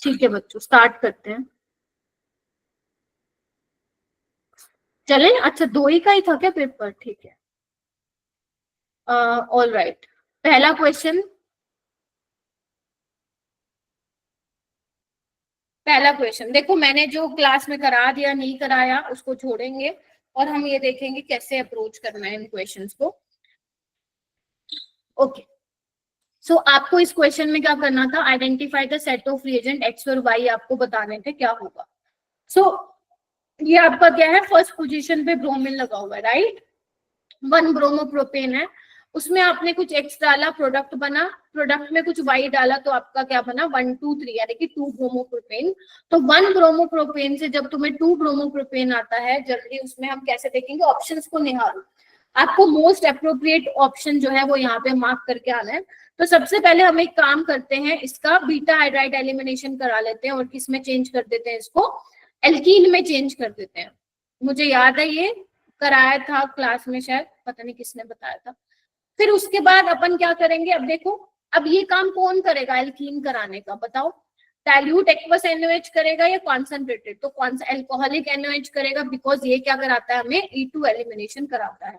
ठीक है बच्चों, स्टार्ट करते हैं। चले, अच्छा 2 ही का ही था क्या पेपर? ठीक है, ऑल राइट। पहला क्वेश्चन, देखो मैंने जो क्लास में करा दिया नहीं कराया उसको छोड़ेंगे और हम ये देखेंगे कैसे अप्रोच करना है इन क्वेश्चंस को। ओके, सो आपको इस क्वेश्चन में क्या करना था, identify the set of reagent x और वाई, आपको बताने थे क्या होगा। सो ये आपका क्या है, फर्स्ट पोजीशन पे ब्रोमीन लगा हुआ है, राइट। 1 ब्रोमोप्रोपेन है, उसमें आपने कुछ एक्स डाला, प्रोडक्ट बना, प्रोडक्ट में कुछ वाई डाला, तो आपका क्या बना, 1 2 3, यानी कि 2 ब्रोमोप्रोपेन। तो 1 ब्रोमोप्रोपेन से जब तुम्हें 2 ब्रोमोप्रोपेन आता है, जल्दी उसमें हम कैसे देखेंगे, ऑप्शंस को निहारो। आपको मोस्ट अप्रोप्रिएट ऑप्शन जो है वो यहाँ पे मार्क करके आना है। तो सबसे पहले हम एक काम करते हैं, इसका बीटा हाइड्राइड एलिमिनेशन करा लेते हैं और किसमें चेंज कर देते हैं, इसको एल्कीन में चेंज कर देते हैं। मुझे याद है ये कराया था क्लास में, शायद पता नहीं किसने बताया था। फिर उसके बाद अपन क्या करेंगे, अब देखो, अब ये काम कौन करेगा एल्कीन कराने का, बताओ। डाइल्यूट एक्वस एनओएच करेगा या कॉन्सेंट्रेटेड? तो कौन सा, एल्कोहलिक एनओएच करेगा, बिकॉज ये क्या कराता है, हमें E2 एलिमिनेशन कराता है।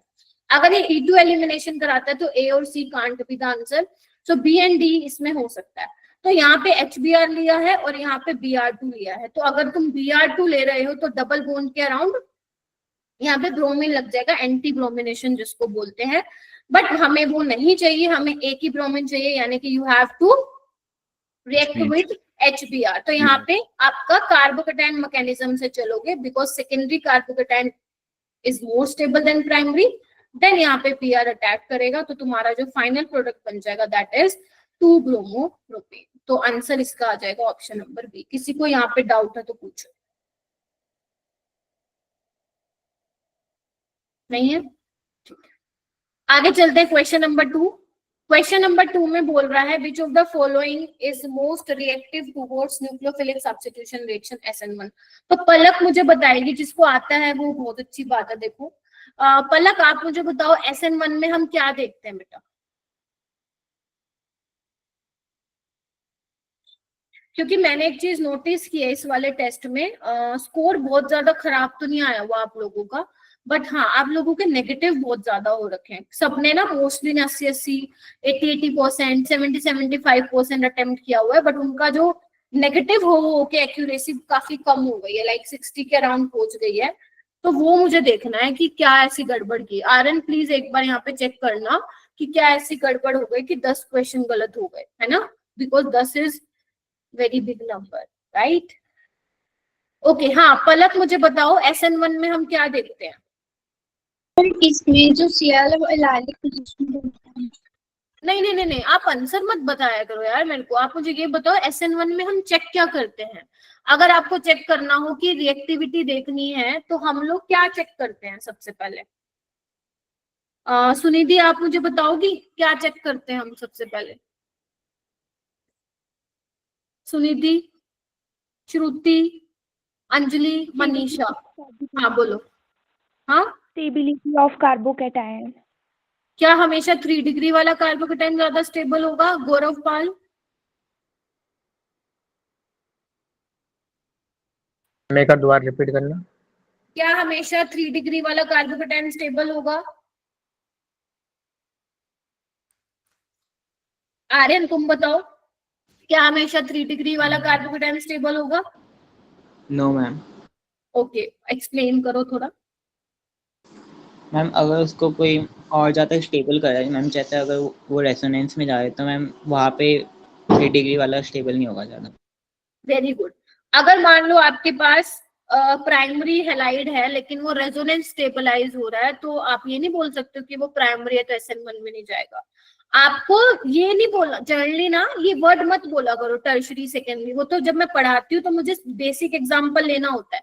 अगर ये E2 एलिमिनेशन कराता है तो ए और C can't be the answer, so B and D इसमें हो सकता है। तो यहाँ पे HBr लिया है और यहाँ पे Br2 लिया है, तो अगर तुम Br2 ले रहे हो तो डबल बॉन्ड के अराउंड यहाँ पे ब्रोमीन लग जाएगा, एंटी ब्रोमिनेशन जिसको बोलते हैं। बट हमें वो नहीं चाहिए, हमें एक ही ब्रोमीन चाहिए, यानी कि you have to react with HBr। तो यहाँ पे आपका कार्बोकेटाइन मैकेनिज्म से चलोगे, because secondary carbocation is more stable than primary, then यहाँ पे Pr अटैक करेगा, तो तुम्हारा जो फाइनल प्रोडक्ट बन जाएगा दैट इज 2 ब्रोमोप्रोपेन। तो आंसर इसका आ जाएगा ऑप्शन नंबर बी। किसी को यहाँ पे डाउट है तो पूछो। नहीं है, आगे चलते हैं क्वेश्चन नंबर 2। क्वेश्चन नंबर 2 में बोल रहा है which of the following is most reactive towards nucleophilic substitution reaction SN1। तो पलक मुझे बताएगी, जिसको आता है वो बहुत अच्छी बात है। देखो पलक, आप मुझे बताओ SN1 में हम क्या देखते हैं बेटा, क्योंकि मैंने एक चीज नोटिस की है इस वाले टेस्ट में, स्कोर बहुत ज्यादा खराब तो नहीं आया हुआ आप लोगों का, बट हाँ आप लोगों के नेगेटिव बहुत ज्यादा हो रखे हैं। सबने ना मोस्टली 80 80% 70 75% अटेम्प्ट किया हुआ है, बट उनका जो नेगेटिव हो के एक्यूरेसी काफी कम हो गई है, लाइक 60 के अराउंड पहुंच गई है। तो वो मुझे देखना है कि क्या ऐसी गड़बड़ की। आर्यन प्लीज एक बार यहाँ पे चेक करना कि क्या ऐसी गड़बड़ हो गई कि 10 क्वेश्चन गलत हो गए, है ना, because 10 is very big number, right. Okay, हाँ पलक मुझे बताओ SN1 में हम क्या देखते हैं। इसमें जो Cl एलाइलिक पोजीशन, नहीं नहीं नहीं नहीं, आप आंसर मत बताया करो यार मेरे को, आप मुझे ये बताओ SN1 में हम चेक क्या करते हैं। अगर आपको चेक करना हो कि रिएक्टिविटी देखनी है तो हम लोग क्या चेक करते हैं सबसे पहले। सुनिधि आप मुझे बताओगी क्या चेक करते हैं हम सबसे पहले। सुनिधि, श्रुति, अंजलि, मनीषा, हाँ बोलो। हाँ, स्टेबिलिटी ऑफ कार्बोकैटायन। क्या हमेशा 3 डिग्री वाला कार्बोकेटाइन ज्यादा स्टेबल होगा, गौरव पाल? मैं का दोबारा रिपीट करना। क्या हमेशा 3 डिग्री वाला कार्बोकेटाइन स्टेबल होगा? आर्यन तुम बताओ, क्या हमेशा 3 डिग्री वाला कार्बोकेटाइन स्टेबल होगा? No ma'am. ओके, एक्सप्लेन करो थोड़ा। मैम अगर उसको कोई और ज़्यादा स्टेबल कर रहा है मैम, चाहते अगर वो रेजोनेंस में जा रहे तो मैम वहाँ पे 3 डिग्री वाला स्टेबल नहीं होगा ज़्यादा। Very good. अगर मान लो आपके पास प्राइमरी हेलाइड है लेकिन वो रेजोनेंस स्टेबलाइज हो रहा है, तो आप ये नहीं बोल सकते कि वो प्राइमरी है तो SN1 में नहीं जाएगा। आपको ये नहीं बोलना जनरली ना, ये वर्ड मत बोला करो टर्शरी सेकेंडरी, वो तो जब मैं पढ़ाती हूँ तो मुझे बेसिक एग्जांपल लेना होता है।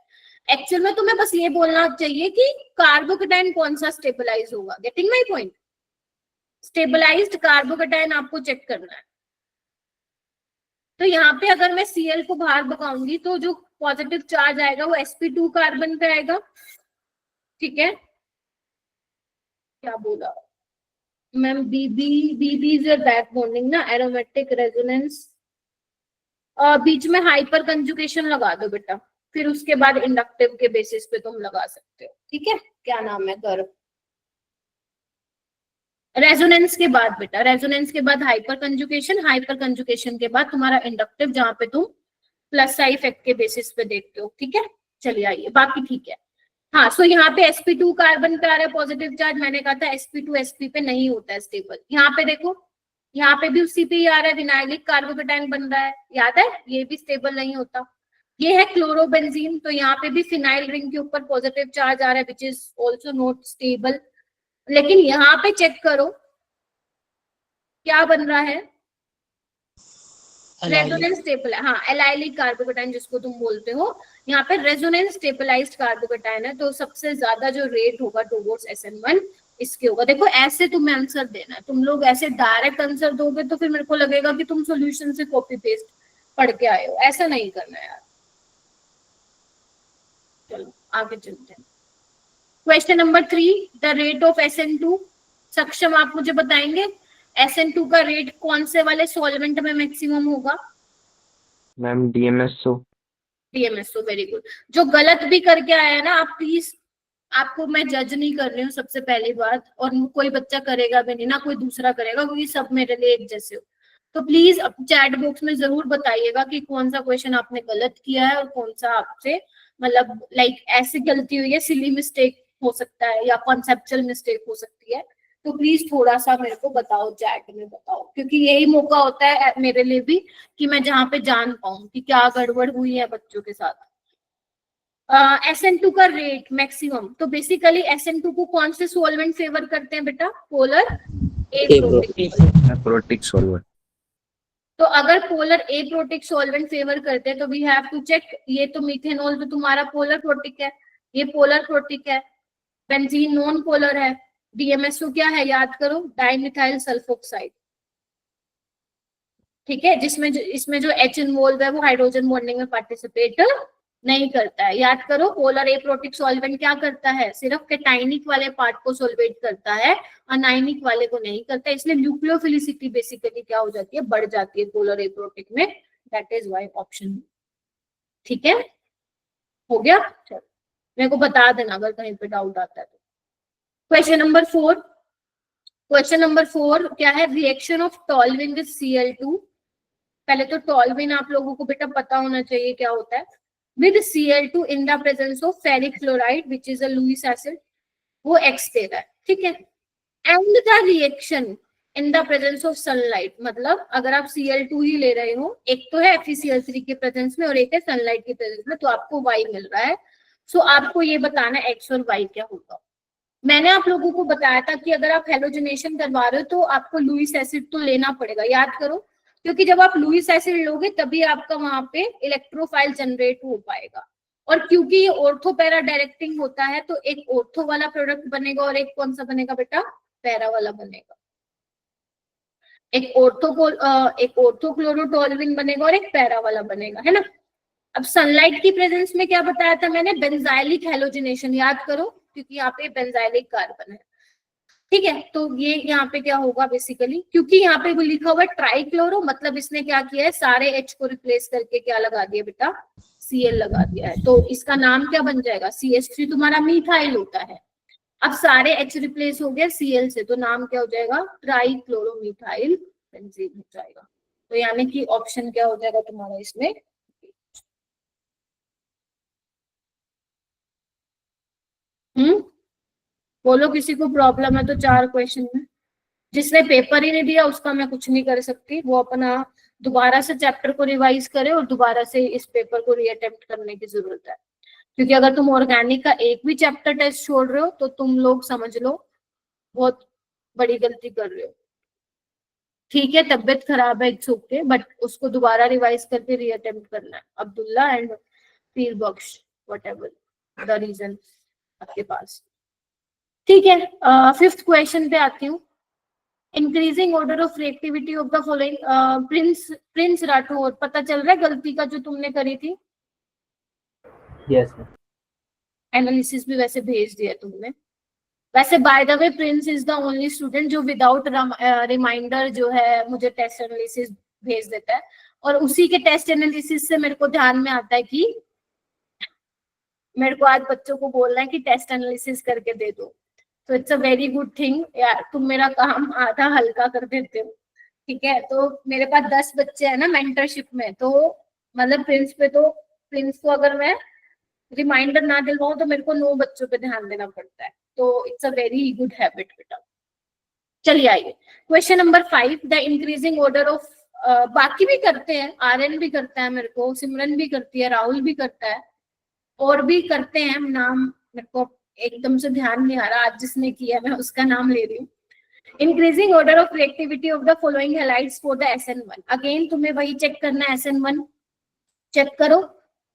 एक्चुअल में तुम्हें बस ये बोलना चाहिए कि कार्बोकेटाइन कौन सा स्टेबलाइज होगा। Getting my point? Stabilised carbocation आपको चेक करना है। तो यहाँ पे अगर मैं Cl को बाहर भगाऊंगी तो जो पॉजिटिव चार्ज आएगा वो sp2 कार्बन पे आएगा, ठीक है। क्या बोला, ma'am BB is back bonding ना, एरोमेटिक रेजोनेंस। बीच में हाइपर कंजुगेशन लगा दो बेटा, फिर उसके बाद इंडक्टिव के बेसिस पे तुम लगा सकते हो, ठीक है। क्या नाम है, गर्भ। रेजोनेंस के बाद बेटा, रेजोनेंस के बाद हाइपर कंजुगेशन के बाद तुम्हारा इंडक्टिव, जहां पे तुम प्लस साई इफेक्ट के बेसिस पे देखते हो, ठीक है। चलिए आइए, बाकी ठीक है। हाँ, सो यहाँ पे sp2 कार्बन पे आ रहा है पॉजिटिव चार्ज, मैंने कहा था sp2 sp पे नहीं होता है स्टेबल। यहाँ पे देखो, यहाँ पे भी उसी पे ही आ रहा है, विनाइलिक कार्बोकेटाइन बन रहा है, याद है, ये भी स्टेबल नहीं होता। ये है क्लोरोबेंजीन, तो यहाँ पे भी फिनाइल रिंग के ऊपर पॉजिटिव चार्ज आ रहा है, which is also not stable. लेकिन यहाँ पे चेक करो क्या बन रहा है, रेजोनेंस स्टेबल है। हाँ, एलाइलिक कार्बोकेटाइन जिसको तुम बोलते हो, यहाँ पे रेजोनेंस स्टेबलाइज्ड कार्बोकेटाइन है, तो सबसे ज्यादा जो रेट होगा टुवर्ड्स SN1 इसके होगा। देखो ऐसे तुम्हें आंसर देना है, तुम लोग ऐसे डायरेक्ट आंसर दोगे तो फिर मेरे को लगेगा कि तुम सॉल्यूशन से कॉपी पेस्ट पढ़ के आए हो, ऐसा नहीं करना है यार। चलो आगे चलते हैं। Question number 3, the rate of SN2। सक्षम आप मुझे बताएंगे SN2 का रेट कौन से वाले सॉल्वेंट में मैक्सिमम होगा? Ma'am DMSO। DMSO, very good. जो गलत भी करके आया है ना, आप प्लीज, आपको मैं जज नहीं कर रही हूँ सबसे पहली बात, और कोई बच्चा करेगा भी नहीं ना, कोई दूसरा करेगा, क्योंकि सब मेरे लिए एक जैसे हो। तो प्लीज चैट बॉक्स में जरूर बताइएगा कि कौन सा क्वेश्चन आपने गलत किया है और कौन सा आपसे मतलब लाइक ऐसी गलती हुई है, सिली मिस्टेक हो सकता है या कॉन्सेप्चुअल मिस्टेक हो सकती है। तो प्लीज थोड़ा सा मेरे को बताओ, चैट में बताओ, क्योंकि यही मौका होता है मेरे लिए भी कि मैं जहाँ पे जान पाऊँ कि क्या गड़बड़ हुई है बच्चों के साथ। SN2 का रेट मैक्सिमम, तो बेसिकली SN2 को कौन से सॉल्वेंट फेवर करते हैं बेटा? Polar protic solvent. तो अगर पोलर एप्रोटिक सॉल्वेंट फेवर करते हैं तो वी हैव टू चेक, ये तो मिथेनॉल तो तुम्हारा पोलर प्रोटिक है, ये पोलर प्रोटिक है, बेंजीन नॉन पोलर है, DMSO क्या है याद करो, डाइमिथाइल सल्फोक्साइड, ठीक है, जिसमें इसमें जो H इन्वॉल्व है वो हाइड्रोजन बॉन्डिंग में पार्टिसिपेट नहीं करता है। याद करो, पोलर एप्रोटिक सॉल्वेंट क्या करता है, सिर्फ कैटाइनिक वाले पार्ट को सॉल्वेट करता है, अनाइनिक वाले को नहीं करता, इसलिए न्यूक्लियोफिलिसिटी बेसिकली क्या हो जाती है, बढ़ जाती है पोलर एप्रोटिक में, दैट इज वाई ऑप्शन। ठीक है, हो गया। चलो मेरे को बता देना अगर कहीं पे डाउट आता है तो। क्वेश्चन नंबर 4, क्वेश्चन नंबर 4 क्या है, रिएक्शन ऑफ टॉल्विन विद Cl2। पहले तो टॉल्विन आप लोगों को बेटा पता होना चाहिए क्या होता है, with Cl2 in the presence of ferric chloride which is a Lewis acid, वो X दे रहा है, ठीक है। and the reaction in the presence of sunlight, मतलब अगर आप Cl2 ही ले रहे हो, एक तो है FeCl3 के प्रेजेंस में और एक है सनलाइट के प्रेजेंस में, तो आपको Y मिल रहा है। सो आपको ये बताना है X और Y क्या होगा। मैंने आप लोगों को बताया था कि अगर आप हेलोजिनेशन करवा रहे हो तो आपको लुईस एसिड तो लेना पड़ेगा, याद करो, क्योंकि जब आप लुईस एसिड लोगे तभी आपका वहां पे इलेक्ट्रोफाइल जनरेट हो पाएगा। और क्योंकि ये ऑर्थो पैरा डायरेक्टिंग होता है तो एक ऑर्थो वाला प्रोडक्ट बनेगा और एक कौन सा बनेगा बेटा, पैरा वाला बनेगा। एक ऑर्थो क्लोरोटोल्विन बनेगा और एक पैरा वाला बनेगा, है ना। अब सनलाइट की प्रेजेंस में क्या बताया था मैंने, बेंजाइलिक हेलोजिनेशन, याद करो, क्योंकि यहाँ पे बेंजाइलिक कार्बन है, ठीक है। तो ये यहाँ पे क्या होगा बेसिकली, क्योंकि यहाँ पे वो लिखा हुआ है ट्राइक्लोरो, मतलब इसने क्या किया है, सारे H को रिप्लेस करके क्या लगा दिया बेटा, Cl लगा दिया है, तो इसका नाम क्या बन जाएगा, CH3 तुम्हारा मीथाइल होता है। अब सारे H रिप्लेस हो गए Cl से, तो नाम क्या हो जाएगा, ट्राइक्लोरोमीथाइल बेंजीन हो जाएगा। तो यानी कि ऑप्शन क्या हो जाएगा तुम्हारा इसमें, बोलो किसी को प्रॉब्लम है तो 4 क्वेश्चन में। जिसने पेपर ही नहीं दिया उसका मैं कुछ नहीं कर सकती, वो अपना दोबारा से चैप्टर को रिवाइज करे और दोबारा से इस पेपर को रीअटेम्प्ट करने की जरूरत है, क्योंकि अगर तुम ऑर्गेनिक का एक भी चैप्टर टेस्ट छोड़ रहे हो तो तुम लोग समझ लो बहुत बड़ी गलती कर रहे हो। ठीक है, तबियत खराब है, इट्स ओके, बट उसको दोबारा रिवाइज करके रीअटेम्प्ट करना है। Abdullah and Pir Bakhsh, whatever the reason आपके पास। ठीक है, 5th क्वेश्चन पे आती हूँ। Increasing order of reactivity of the following, Prince Rathore, पता चल रहा है गलती का जो तुमने करी थी? यस। एनालिसिस भी वैसे भेज दिया तुमने। वैसे by the way Prince is the only student जो विदाउट रिमाइंडर जो है मुझे टेस्ट एनालिसिस भेज देता है, और उसी के टेस्ट एनालिसिस से मेरे को ध्यान में आता है कि मेरे को आज बच्चों को बोलना है कि टेस्ट एनालिसिस करके दे दो। तो it's a very good thing यार, तुम मेरा काम आधा हल्का कर देते हो। ठीक है, तो मेरे पास 10 बच्चे हैं ना मेंटरशिप में, तो मतलब प्रिंस को अगर मैं रिमाइंडर ना दिलवाऊं तो मेरे को 9 बच्चों पे ध्यान देना पड़ता है। तो it's a very good habit बेटा। चलिए आइए question number 5, the increasing order of, बाकी भी करते हैं, आर्यन भी करता है, मेरे को सिमरन भी करती है, राहुल भी करता है, और भी करते हैं, नाम मेरे को एकदम से ध्यान नहीं आ रहा, आज जिसने किया मैं उसका नाम ले रही हूँ। Increasing order of reactivity of the following halides for the SN1। Again तुम्हें वही चेक करना है, SN1 चेक करो।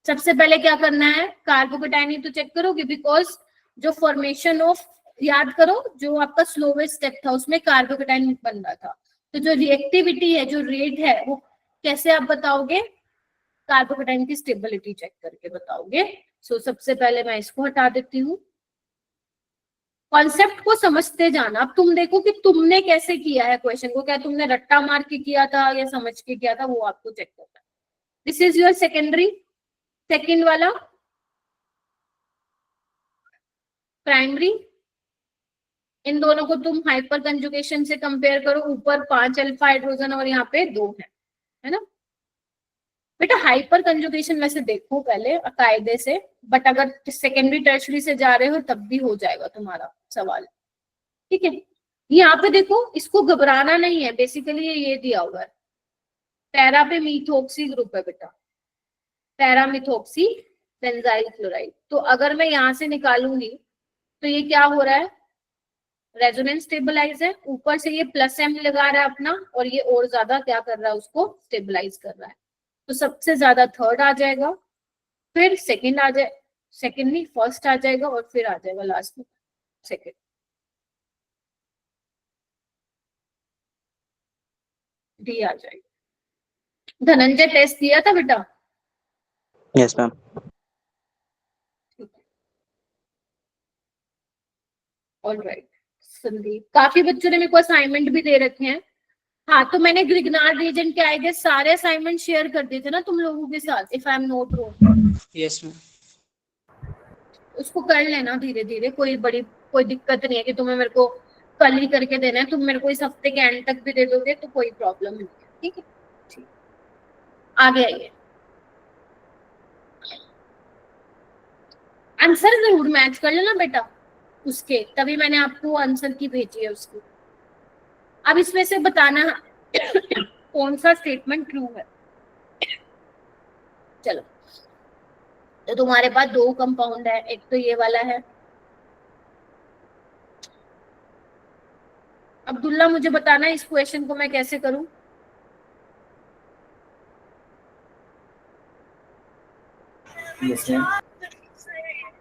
सबसे पहले क्या करना है, कार्बोकेटाइन तो चेक करोगे, बिकॉज जो फॉर्मेशन ऑफ, याद करो जो आपका स्लोवेस्ट स्टेप था उसमें कार्बोकेटाइन बन रहा था, तो जो रिएक्टिविटी है, जो रेट है, वो कैसे आप बताओगे, कार्बोकेटाइन की स्टेबिलिटी चेक करके बताओगे। सो सबसे पहले मैं इसको हटा देती हूँ। कॉन्सेप्ट को समझते जाना। अब तुम देखो कि तुमने कैसे किया है क्वेश्चन को, क्या तुमने रट्टा मार के किया था या समझ के किया था, वो आपको चेक करना है। This is your secondary, second वाला प्राइमरी। इन दोनों को तुम हाइपर कंजुगेशन से कंपेयर करो, ऊपर 5 अल्फा हाइड्रोजन और यहाँ पे 2 है ना बेटा। हाइपर कंजुगेशन वैसे देखो पहले कायदे से, बट अगर सेकेंडरी टर्शरी से जा रहे हो तब भी हो जाएगा तुम्हारा सवाल। ठीक है, यहाँ पे देखो, इसको घबराना नहीं है, बेसिकली ये दिया हुआ है, पैरा पे मीथोक्सी ग्रुप है बेटा, पैरामिथोक्सी बेंजाइल क्लोराइड। तो अगर मैं यहाँ से निकालूंगी तो ये क्या हो रहा है, रेजोनेंस स्टेबलाइज है, ऊपर से ये प्लस M लगा रहा है अपना, और ये और ज्यादा क्या कर रहा है, उसको स्टेबलाइज कर रहा है। तो सबसे ज्यादा थर्ड आ जाएगा, फिर सेकंड आ जाए, सेकंड नहीं फर्स्ट आ जाएगा, और फिर आ जाएगा लास्ट में सेकंड। डी आ जाएगा। धनंजय टेस्ट दिया था बेटा? Yes ma'am. ऑलराइट संदीप, काफी बच्चों ने मेरे को असाइनमेंट भी दे रखे हैं। हाँ, तो मैंने ग्रिग्नार्ड रीजन के आई गेस सारे असाइनमेंट शेयर कर दिए थे ना तुम लोगों के साथ, if I am not wrong. Yes ma'am. उसको कर लेना धीरे धीरे, कोई दिक्कत नहीं है कि तुम्हें मेरे को कल ही करके देना है, तुम मेरे को इस हफ्ते के एंड तक भी दे दोगे तो कोई प्रॉब्लम नहीं है। ठीक है, ठीक, आगे आइए। आंसर जरूर मैच कर लेना बेटा उसके, तभी मैंने आपको आंसर की भेजी है उसकी। अब इसमें से बताना कौन सा स्टेटमेंट ट्रू है। चलो, तो तुम्हारे पास 2 कंपाउंड है, एक तो ये वाला है। अब्दुल्ला मुझे बताना इस क्वेश्चन को मैं कैसे करूं। Yes ma'am.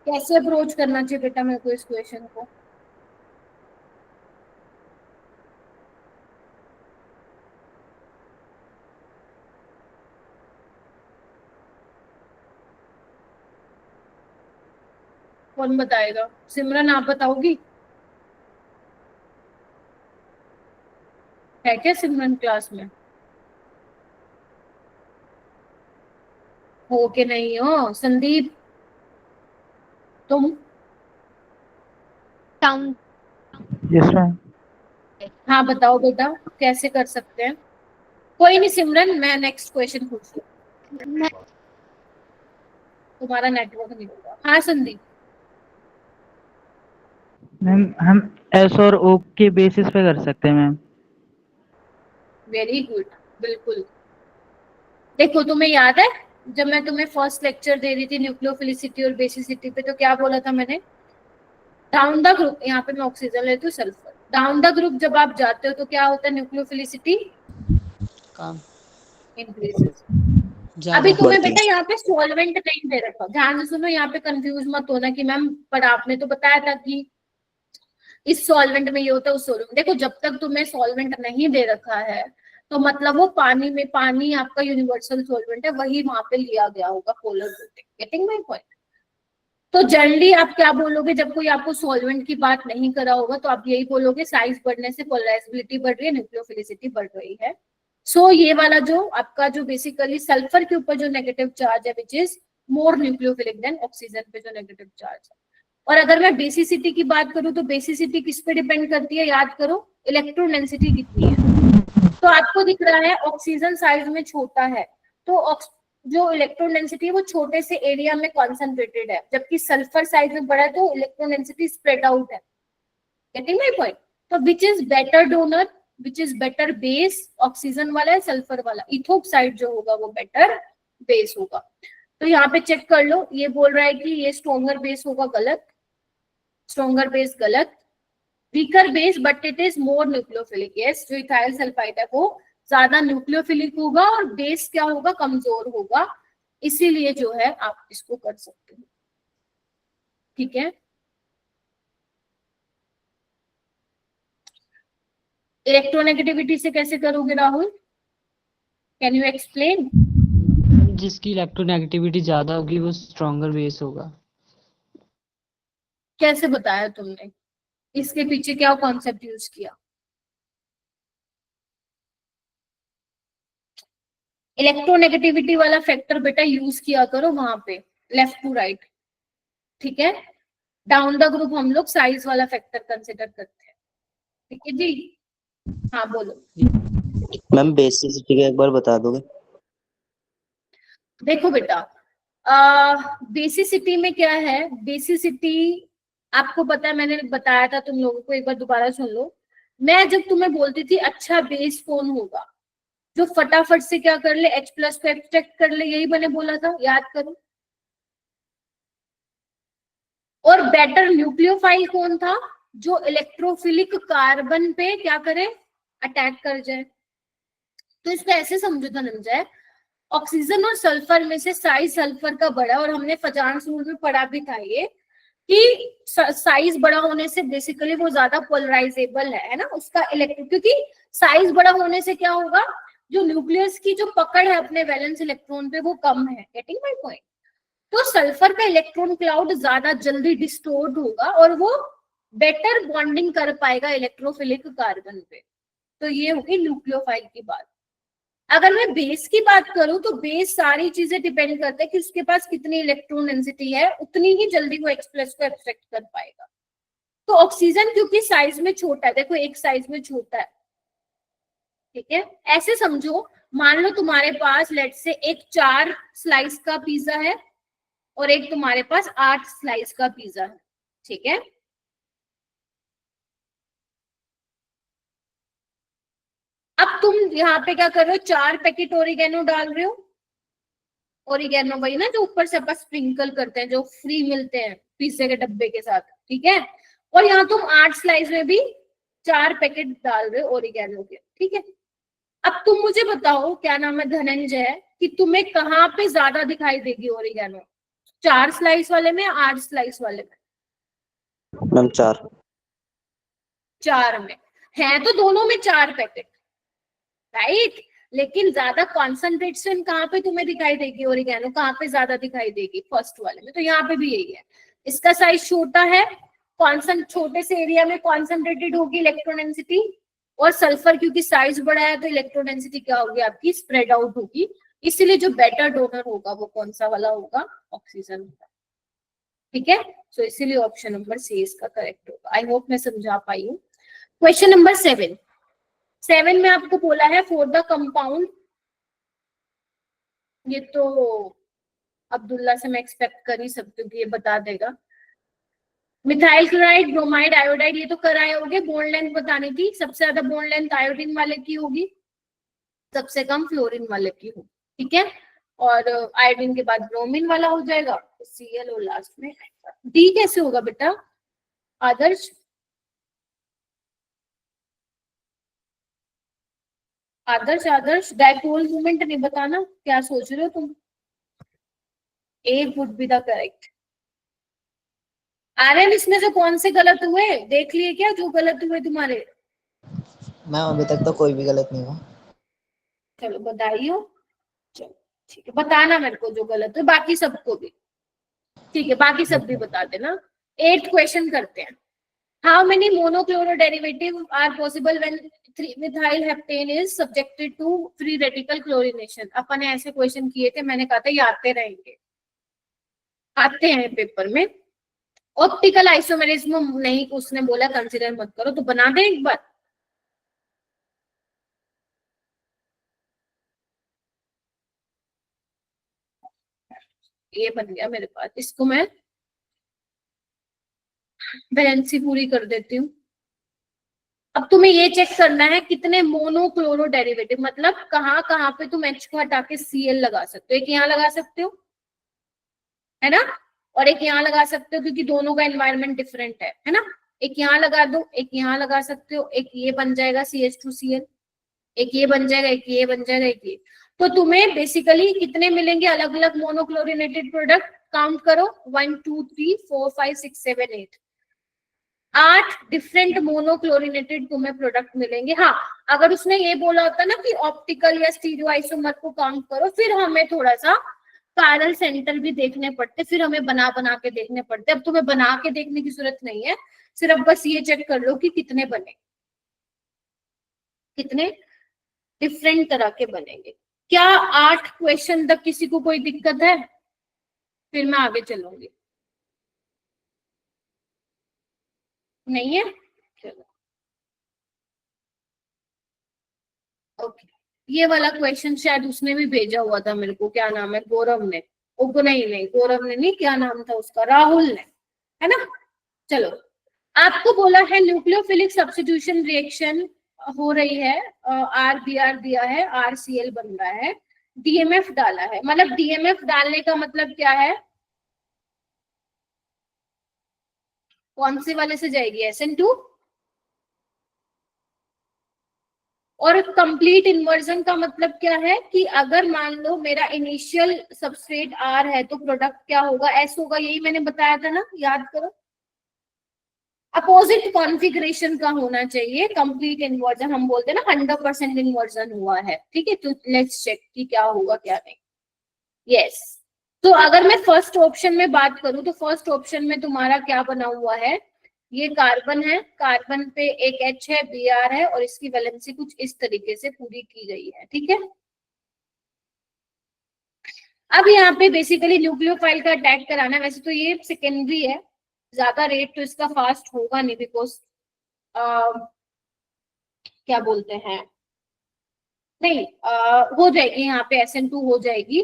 कैसे अप्रोच करना चाहिए बेटा मेरे को इस क्वेश्चन को। कौन बताएगा? सिमरन आप बताओगी? है क्या सिमरन क्लास में? हो के नहीं हो? संदीप तुम? Yes ma'am. हाँ बताओ बेटा कैसे कर सकते हैं। कोई नहीं सिमरन, मैं नेक्स्ट क्वेश्चन पूछ लूं, तुम्हारा नेटवर्क नहीं होगा। हाँ संदीप। मैम हम एस और ओ के बेसिस पे कर सकते हैं मैम। वेरी गुड, बिल्कुल। देखो तुम्हें याद है जब मैं तुम्हें फर्स्ट लेक्चर दे रही थी न्यूक्लियोफिलिसिटी और बेसिसिटी पे, तो क्या बोला था मैंने, डाउन द ग्रुप, यहाँ पे मैं ऑक्सीजन लेती हूँ सल्फर, डाउन द ग्रुप जब आप जाते हो तो क्या होता है, न्यूक्लियोफिलिसिटी काम इंक्रीजेस। अभी तुम्हें बेटा यहाँ पे सॉल्वेंट नहीं दे रखा, ध्यान से सुनो, यहाँ पे कंफ्यूज मत होना कि मैम पर आपने तो बताया था कि इस सॉल्वेंट में ये होता है उस सॉल्वेंट। देखो जब तक तुम्हें सॉल्वेंट नहीं दे रखा है तो मतलब वो पानी में, पानी आपका यूनिवर्सल सॉल्वेंट है, वही वहां पे लिया गया होगा polar coating. Getting my point? तो जनरली आप क्या बोलोगे जब कोई आपको सॉल्वेंट की बात नहीं करा होगा, तो आप यही बोलोगे साइज बढ़ने से पोलराइजेबिलिटी बढ़ रही है, न्यूक्लियोफिलिसिटी बढ़ रही है। सो ये वाला जो आपका जो बेसिकली सल्फर के ऊपर जो नेगेटिव चार्ज है which is more nucleophilic than oxygen पे जो नेगेटिव चार्ज है। और अगर मैं बेसिसिटी की बात करूं तो बेसिसिटी किस पे डिपेंड करती है, याद करो, इलेक्ट्रॉन डेंसिटी कितनी है। तो आपको दिख रहा है ऑक्सीजन साइज में छोटा है, तो जो इलेक्ट्रॉन डेंसिटी है वो छोटे से एरिया में कॉन्सेंट्रेटेड है, जबकि सल्फर साइज में बड़ा है तो इलेक्ट्रॉन डेंसिटी स्प्रेड आउट है। Getting my point? तो which is better donor, which is better base, oxygen वाला है सल्फर वाला? इथोक्साइड जो होगा वो बेटर बेस होगा। तो यहाँ पे चेक कर लो, ये बोल रहा है कि ये स्ट्रॉन्गर बेस होगा, गलत। स्ट्रॉन्गर बेस गलत। Weaker base but it is more nucleophilic, yes. जो इथाइल सल्फाइड है वो ज्यादा न्यूक्लियोफिलिक होगा और बेस क्या होगा, कमजोर होगा, इसीलिए जो है आप इसको कर सकते हो। ठीक है, इलेक्ट्रोनेगेटिविटी से कैसे करोगे राहुल? Can you explain? जिसकी इलेक्ट्रोनेगेटिविटी ज्यादा होगी वो स्ट्रॉन्गर बेस होगा। कैसे बताया तुमने? इसके पीछे क्या कॉन्सेप्ट यूज किया? इलेक्ट्रोनेगेटिविटी वाला फैक्टर बेटा यूज किया करो वहां पे, लेफ्ट टू राइट। ठीक है, डाउन द ग्रुप हम लोग साइज वाला फैक्टर कंसिडर करते हैं। ठीक है जी, हाँ बोलो। मैम बेसिसिटी का एक बार बता दोगे? देखो बेटा, बेसिसिटी में क्या है, बेसिसिटी आपको पता है, मैंने बताया था तुम लोगों को, एक बार दोबारा सुन लो। मैं जब तुम्हें बोलती थी अच्छा बेस कौन होगा जो फटाफट से क्या कर ले, H प्लस को एक्सट्रैक्ट कर ले, यही मैंने बोला था, याद करो। और बेटर न्यूक्लियोफाइल कौन था, जो इलेक्ट्रोफिलिक कार्बन पे क्या करे, अटैक कर जाए। तो इसको ऐसे समझो धनंजय, ऑक्सीजन और सल्फर में से साइज सल्फर का बड़ा, और हमने फजांस रूल में पढ़ा भी था ये कि साइज बड़ा होने से बेसिकली वो ज्यादा पोलराइजेबल है ना उसका इलेक्ट्रॉन, क्योंकि साइज बड़ा होने से क्या होगा, जो न्यूक्लियस की जो पकड़ है अपने वैलेंस इलेक्ट्रॉन पे वो कम है। Getting my point? तो सल्फर का इलेक्ट्रॉन क्लाउड ज्यादा जल्दी डिस्टोर्ड होगा और वो बेटर बॉन्डिंग कर पाएगा इलेक्ट्रोफिलिक कार्बन पे। तो ये होगी न्यूक्लियोफाइल की बात। अगर मैं बेस की बात करूं तो बेस सारी चीजें डिपेंड करते हैं कि उसके पास कितनी इलेक्ट्रॉन डेंसिटी है, उतनी ही जल्दी वो H प्लस को एक्सट्रैक्ट कर पाएगा। तो ऑक्सीजन क्योंकि साइज में छोटा है, देखो एक साइज में छोटा है, ठीक है। ऐसे समझो, मान लो तुम्हारे पास लेट से एक 4 स्लाइस का पिज्जा है और एक तुम्हारे पास 8 स्लाइस का पिज्जा है, ठीक है। अब तुम यहाँ पे क्या कर रहे हो, 4 पैकेट ओरिगेनो डाल रहे हो। ओरिगेनो वही ना जो ऊपर से अपन स्प्रिंकल करते हैं, जो फ्री मिलते हैं पिज्जे के डब्बे के साथ, ठीक है। और यहाँ तुम 8 स्लाइस में भी 4 पैकेट डाल रहे हो ओरिगेनो के, ठीक है। अब तुम मुझे बताओ, क्या नाम है धनंजय, कि तुम्हें कहाँ पे ज्यादा दिखाई देगी ओरिगेनो, 4 स्लाइस वाले में या 8 स्लाइस वाले में? मैम 4। 4 में है तो दोनों में 4 पैकेट, राइट। लेकिन ज्यादा कॉन्सेंट्रेशन कहाँ पे तुम्हें दिखाई देगी, ओरिगेनो कहाँ पे ज्यादा दिखाई देगी, फर्स्ट वाले में। तो यहाँ पे भी यही है, इसका साइज छोटा है, छोटे से एरिया में कॉन्सेंट्रेटेड होगी इलेक्ट्रॉन डेंसिटी, और सल्फर क्योंकि साइज बड़ा है तो इलेक्ट्रॉन डेंसिटी क्या होगी आपकी, स्प्रेड आउट होगी। इसलिए जो बेटर डोनर होगा वो कौन सा वाला होगा, ऑक्सीजन होगा, ठीक है। सो इसीलिए ऑप्शन नंबर सी इसका करेक्ट होगा। आई होप मैं समझा पाई हूँ। क्वेश्चन नंबर 7 में आपको बोला है फॉर द कंपाउंड, ये तो अब्दुल्ला से मैं एक्सपेक्ट कर ही सकती हूँ कि ये बता देगा। मिथाइल क्लोराइड, ब्रोमाइड, आयोडाइड, ये तो कराए होगे। बॉन्ड लेंथ बतानी थी, सबसे ज्यादा बॉन्ड लेंथ आयोडीन वाले की होगी, सबसे कम फ्लोरीन वाले की होगी, ठीक है। और आयोडीन के बाद ब्रोमीन वाला हो जाएगा, तो Cl और लास्ट में डी कैसे होगा बेटा आदर्श? आदर्श डायपोल मूवमेंट नहीं बताना, क्या सोच रहे हो तुम? A would be the correct. Aryan, इसमें से कौन से गलत हुए देख लिए क्या, जो गलत हुए तुम्हारे? मैम अभी तक तो कोई भी गलत नहीं हुआ। चलो बधाई हो, चलो ठीक है, बताना मेरे को जो गलत है, बाकी सबको भी। ठीक है, बाकी सब भी बता देना। 8th क्वेश्चन करते हैं। How many monochloro derivative are possible when 3-methyl heptane is subjected to free radical chlorination. अपन ने ऐसे क्वेश्चन किए थे, मैंने कहा था ये आते रहेंगे, आते हैं पेपर में। ऑप्टिकल आइसोमेरिज्म नहीं, उसने बोला कंसीडर मत करो, तो बना दे एक बार। ये बन गया मेरे पास, इसको मैं वैलेंसी पूरी कर देती हूँ। अब तुम्हें ये चेक करना है कितने मोनोक्लोरो डेरिवेटिव, मतलब कहाँ कहाँ पे तुम H को हटा के Cl लगा सकते हो। एक यहाँ लगा सकते हो, है ना, और एक यहाँ लगा सकते हो क्योंकि दोनों का एनवायरनमेंट डिफरेंट है ना। एक यहाँ लगा दो, एक यहाँ लगा सकते हो, एक ये बन जाएगा CH2Cl, एक ये बन जाएगा, एक ये बन जाएगा, एक ये। तो तुम्हें बेसिकली कितने मिलेंगे अलग अलग मोनोक्लोरिनेटेड प्रोडक्ट, काउंट करो 1 2 3 4 5 6 7 8, 8 डिफरेंट मोनोक्लोरिनेटेड तुम्हें प्रोडक्ट मिलेंगे। हाँ, अगर उसने ये बोला होता ना कि ऑप्टिकल या स्टीरियो आइसोमर को काउंट करो, फिर हमें थोड़ा सा पैरल सेंटर भी देखने पड़ते, फिर हमें बना बना के देखने पड़ते। अब तुम्हें बना के देखने की जरूरत नहीं है, सिर्फ बस ये चेक कर लो कि कितने बने, कितने डिफरेंट तरह के बनेंगे। क्या 8 क्वेश्चन तक किसी को कोई दिक्कत है? फिर मैं आगे चलूंगी। नहीं है? चलो ओके। ये वाला क्वेश्चन शायद उसने भी भेजा हुआ था मेरे को, क्या नाम है, गौरव ने। ओको नहीं नहीं, गौरव ने नहीं, क्या नाम था उसका, राहुल ने, है ना। चलो, आपको बोला है न्यूक्लियोफिलिक सब्स्टिट्यूशन रिएक्शन हो रही है, RBr दिया है, RCl बन रहा है, DMF डाला है। मतलब DMF डालने का मतलब क्या है, कौन से वाले से जाएगी, SN2। और कंप्लीट इन्वर्जन का मतलब क्या है कि अगर मान लो मेरा इनिशियल सबस्ट्रेट R है तो प्रोडक्ट क्या होगा, S होगा। यही मैंने बताया था ना, याद करो। अपोजिट कॉन्फ़िगरेशन का होना चाहिए कंप्लीट इन्वर्जन, हम बोलते हैं ना 100% इन्वर्जन हुआ है, ठीक है। तो लेट्स चेक कि क्या होगा क्या नहीं। यस, तो अगर मैं फर्स्ट ऑप्शन में बात करूं तो फर्स्ट ऑप्शन में तुम्हारा क्या बना हुआ है, ये कार्बन है, कार्बन पे एक H है, Br है, और इसकी वैलेंसी कुछ इस तरीके से पूरी की गई है, ठीक है। अब यहाँ पे बेसिकली न्यूक्लियोफाइल का अटैक कराना है। वैसे तो ये सेकेंडरी है, ज्यादा रेट तो इसका फास्ट होगा नहीं, बिकॉज क्या बोलते हैं, नहीं हो जाएगी यहाँ पे SN2 हो जाएगी,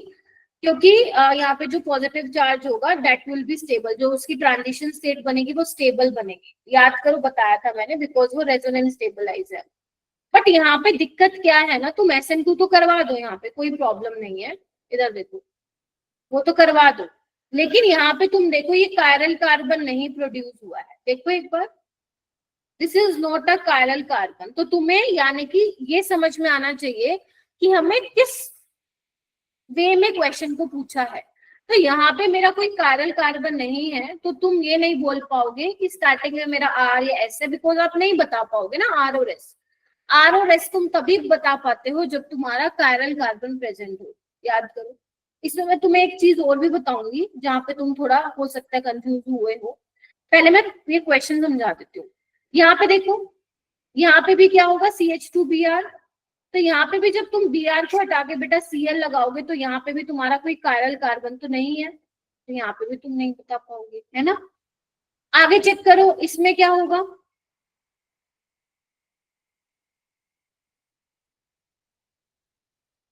क्योंकि यहाँ पे जो पॉजिटिव चार्ज होगा दैट विल बी स्टेबल, जो उसकी ट्रांजिशन स्टेट बनेगी वो स्टेबल बनेगी। याद करो, बताया था मैंने, बिकॉज वो रेजोनेंस स्टेबलाइज है। बट यहाँ पे दिक्कत क्या है ना, तुम SN2 तो करवा दो, यहाँ पे कोई प्रॉब्लम नहीं है, इधर देखो, वो तो करवा दो। लेकिन यहाँ पे तुम देखो ये कायरल कार्बन नहीं प्रोड्यूस हुआ है, देखो एक बार, this is not a chiral carbon. तो तुम्हें यानी कि ये समझ में आना चाहिए कि हमें किस वे में क्वेश्चन को पूछा है। तो यहाँ पे मेरा कोई कायरल कार्बन नहीं है, तो तुम ये नहीं बोल पाओगे कि स्टार्टिंग में मेरा R या S है, बिकॉज आप नहीं बता पाओगे ना R और S। R और S तुम तभी बता पाते हो जब तुम्हारा कायरल कार्बन प्रेजेंट हो, याद करो। इसमें मैं तुम्हें एक चीज और भी बताऊंगी जहाँ पे तुम थोड़ा हो सकता है कंफ्यूज हुए हो। पहले मैं ये क्वेश्चन समझा देती हूँ। यहाँ पे देखो, यहाँ पे भी क्या होगा, CH2Br। तो यहाँ पे भी जब तुम Br को हटा के बेटा Cl लगाओगे तो यहाँ पे भी तुम्हारा कोई कायरल कार्बन तो नहीं है, तो यहाँ पे भी तुम नहीं बता पाओगे, है ना। आगे चेक करो, इसमें क्या होगा,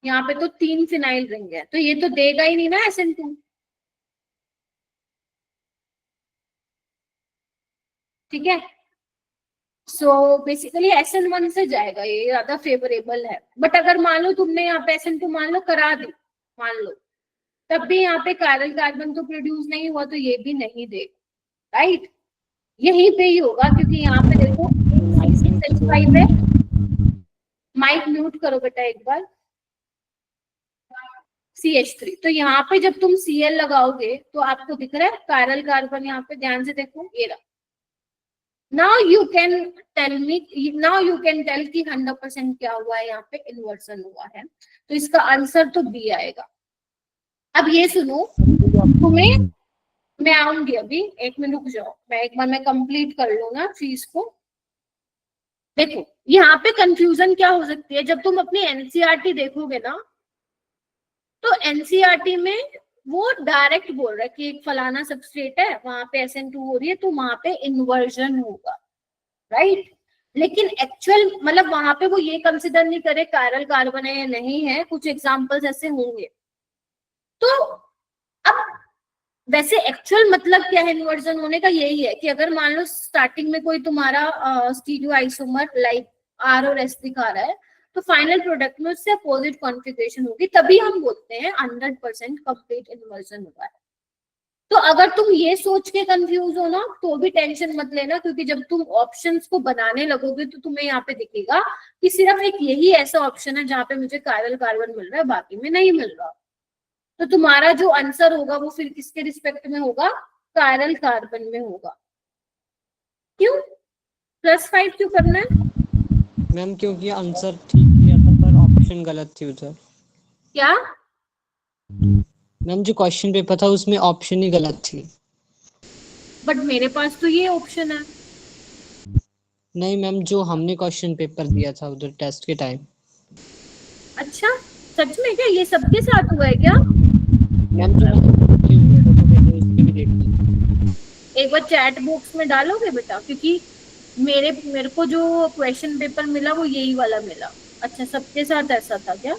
यहाँ पे तो 3 फिनाइल रिंग है, तो ये तो देगा ही नहीं ना SN2, ठीक है। सो बेसिकली SN1 से जाएगा, ये ज्यादा फेवरेबल है। बट अगर मान लो तुमने यहाँ पे SN2 मान लो करा दी, मान लो, तब भी यहाँ पे कायरल कार्बन तो प्रोड्यूस नहीं हुआ, तो ये भी नहीं देगा, राइट। यहीं पे ही होगा, क्योंकि यहाँ पे देखो 6H5 है। माइक म्यूट करो बेटा एक बार, CH3। तो यहाँ पे जब तुम Cl लगाओगे तो आपको दिख रहा है कायरल कार्बन, यहाँ पे ध्यान से देखो, ये रहा। Now you can tell कि 100% क्या हुआ है, यहाँ पे इन्वर्सन हुआ है, तो इसका आंसर तो B आएगा। अब ये सुनो, तुम्हें मैं आऊंगी अभी, 1 मिनट रुक जाओ, मैं एक बार मैं कंप्लीट कर लूँ ना चीज को। देखो यहाँ पे कंफ्यूजन क्या हो सकती है, जब तुम अपनी एनसीईआरटी देखोगे ना, तो एनसीईआरटी में वो डायरेक्ट बोल रहा है कि एक फलाना सबस्ट्रेट है, वहां पे SN2 हो रही है, तो वहां पे इन्वर्जन होगा, राइट। लेकिन एक्चुअल मतलब वहां पे वो ये कंसिडर नहीं करे कायरल कार्बन है या नहीं है, कुछ एग्जांपल्स ऐसे होंगे। तो अब वैसे एक्चुअल मतलब क्या है इन्वर्जन होने का, यही है कि अगर मान लो स्टार्टिंग में कोई तुम्हारा स्टीरियो आइसोमर लाइक R और S दिखा रहा है, तो फाइनल प्रोडक्ट में उससे अपोजिट कॉन्फ़िगरेशन होगी, तभी हम बोलते हैं 100% कंप्लीट इन्वर्जन हुआ है। तो अगर तुम ये सोच के कंफ्यूज हो ना, तो भी टेंशन मत लेना, क्योंकि जब तुम ऑप्शंस को बनाने लगोगे तो तुम्हें यहाँ पे दिखेगा कि सिर्फ एक यही ऐसा ऑप्शन है जहाँ पे मुझे कायरल कार्बन मिल रहा है, बाकी में नहीं मिल रहा। तो तुम्हारा जो आंसर होगा वो फिर किसके रिस्पेक्ट में होगा, कायरल कार्बन में होगा। क्यों +5 क्यों करना है मैम क्योंकि आंसर ठीक दिया था पर ऑप्शन गलत थी उधर। क्या? मैम जो क्वेश्चन पेपर था उसमें ऑप्शन ही गलत थी। बट मेरे पास तो ये ऑप्शन है। नहीं मैम, जो हमने क्वेश्चन पेपर दिया था उधर टेस्ट के टाइम। अच्छा सच में क्या ये सबके साथ हुआ है क्या? मैम जो इसके भी देख लीजिए। एक बार चैट बॉक्स में डालोगे बेटा, क्योंकि मेरे को जो क्वेश्चन पेपर मिला वो यही वाला मिला। अच्छा सबके साथ ऐसा था क्या?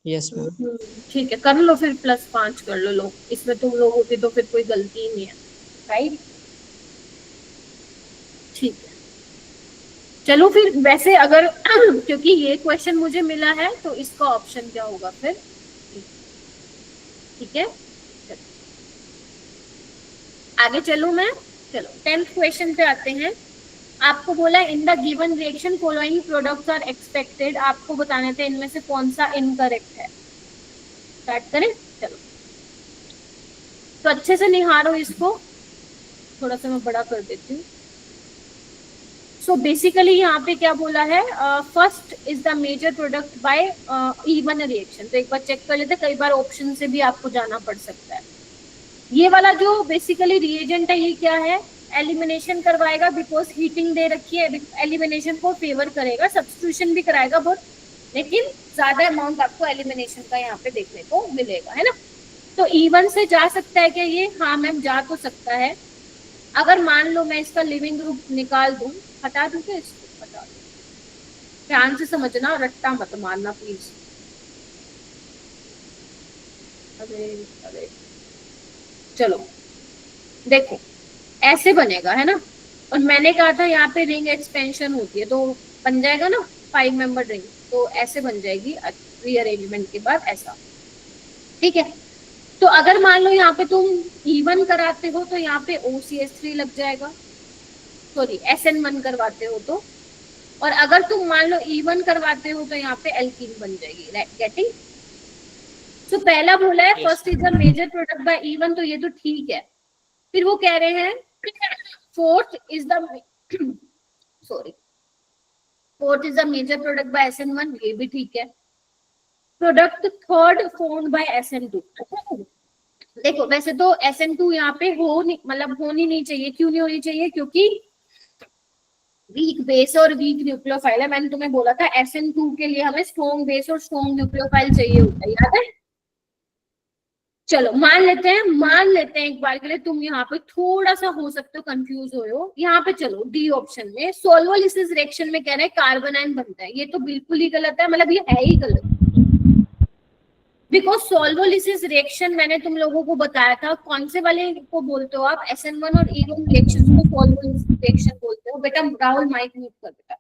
Yes ma'am. ठीक है, कर लो फिर +5 कर लो। लोग इसमें तुम लोगों की तो फिर कोई गलती ही नहीं है, राइट। ठीक है चलो फिर, वैसे अगर क्योंकि ये क्वेश्चन मुझे मिला है तो इसका ऑप्शन क्या होगा फिर, ठीक है। आगे चलूं मैं, चलो 10th क्वेश्चन पे आते हैं। आपको बोला in the given reaction following products are expected, आपको बताने थे इनमें से कौन सा इनकरेक्ट है। स्टार्ट करें, चलो। तो अच्छे से निहारो इसको, थोड़ा सा मैं बड़ा कर देती हूँ। सो बेसिकली यहाँ पे क्या बोला है, first is the major product by E one reaction. तो एक बार चेक कर लेते, कई बार ऑप्शन से भी आपको जाना पड़ सकता है। ये वाला जो बेसिकली रिएजेंट है ये क्या है, एलिमिनेशन करवाएगा, बिकॉज हीटिंग दे रखी है, एलिमिनेशन को फेवर करेगा, सब्स्टिट्यूशन भी कराएगा बहुत, लेकिन ज्यादा अमाउंट आपको एलिमिनेशन का यहाँ पे देखने को मिलेगा, है ना। तो E1 से जा सकता है क्या ये? हाँ मैम जा तो सकता है। अगर मान लो मैं इसका लिविंग ग्रुप निकाल दूं, हटा दूं क्या इसको? हटा दूं। ध्यान से समझना, रट्टा मत मारना प्लीज। अरे चलो देखो ऐसे बनेगा, है ना। और मैंने कहा था यहाँ पे रिंग एक्सपेंशन होती है, तो बन जाएगा ना 5 मेंबर रिंग, तो ऐसे बन जाएगी रीअरेंजमेंट के बाद ऐसा, ठीक है। तो अगर मान लो यहाँ पे तुम E1 कराते हो तो यहाँ पे OCH3 लग जाएगा, सॉरी SN1 करवाते हो तो, और अगर तुम मान लो E1 करवाते हो तो यहाँ पे एल्कीन बन जाएगी, गेटिंग। तो पहला बोला है first is the major product by E1, तो ये तो ठीक है। फिर वो कह रहे हैं fourth is the major product by SN1, ये भी ठीक है। Product third formed by SN2, देखो वैसे तो SN2 यहाँ पे मतलब होनी नहीं चाहिए। क्यों नहीं होनी चाहिए? क्योंकि वीक बेस और वीक न्यूक्लियोफाइल है। मैंने तुम्हें बोला था SN2 के लिए हमें स्ट्रॉन्ग बेस और स्ट्रॉन्ग न्यूक्लियोफाइल चाहिए होता है, याद है। चलो मान लेते हैं एक बार के लिए तुम यहाँ पे थोड़ा सा हो सकते हो कंफ्यूज हो। यहाँ पे चलो डी ऑप्शन में सोल्वोलिसिस रिएक्शन में कह रहे हैं कार्बोनाइन बनता है, ये तो बिल्कुल ही गलत है, मतलब ये है ही गलत। बिकॉज सोल्वोलिसिस रिएक्शन मैंने तुम लोगों को बताया था, कौन से वाले को बोलते हो आप, SN1 और E1 रिएक्शन को सोल्वोलिसिस रिएक्शन बोलते हो। बेटा राहुल माइक म्यूट कर बेटा।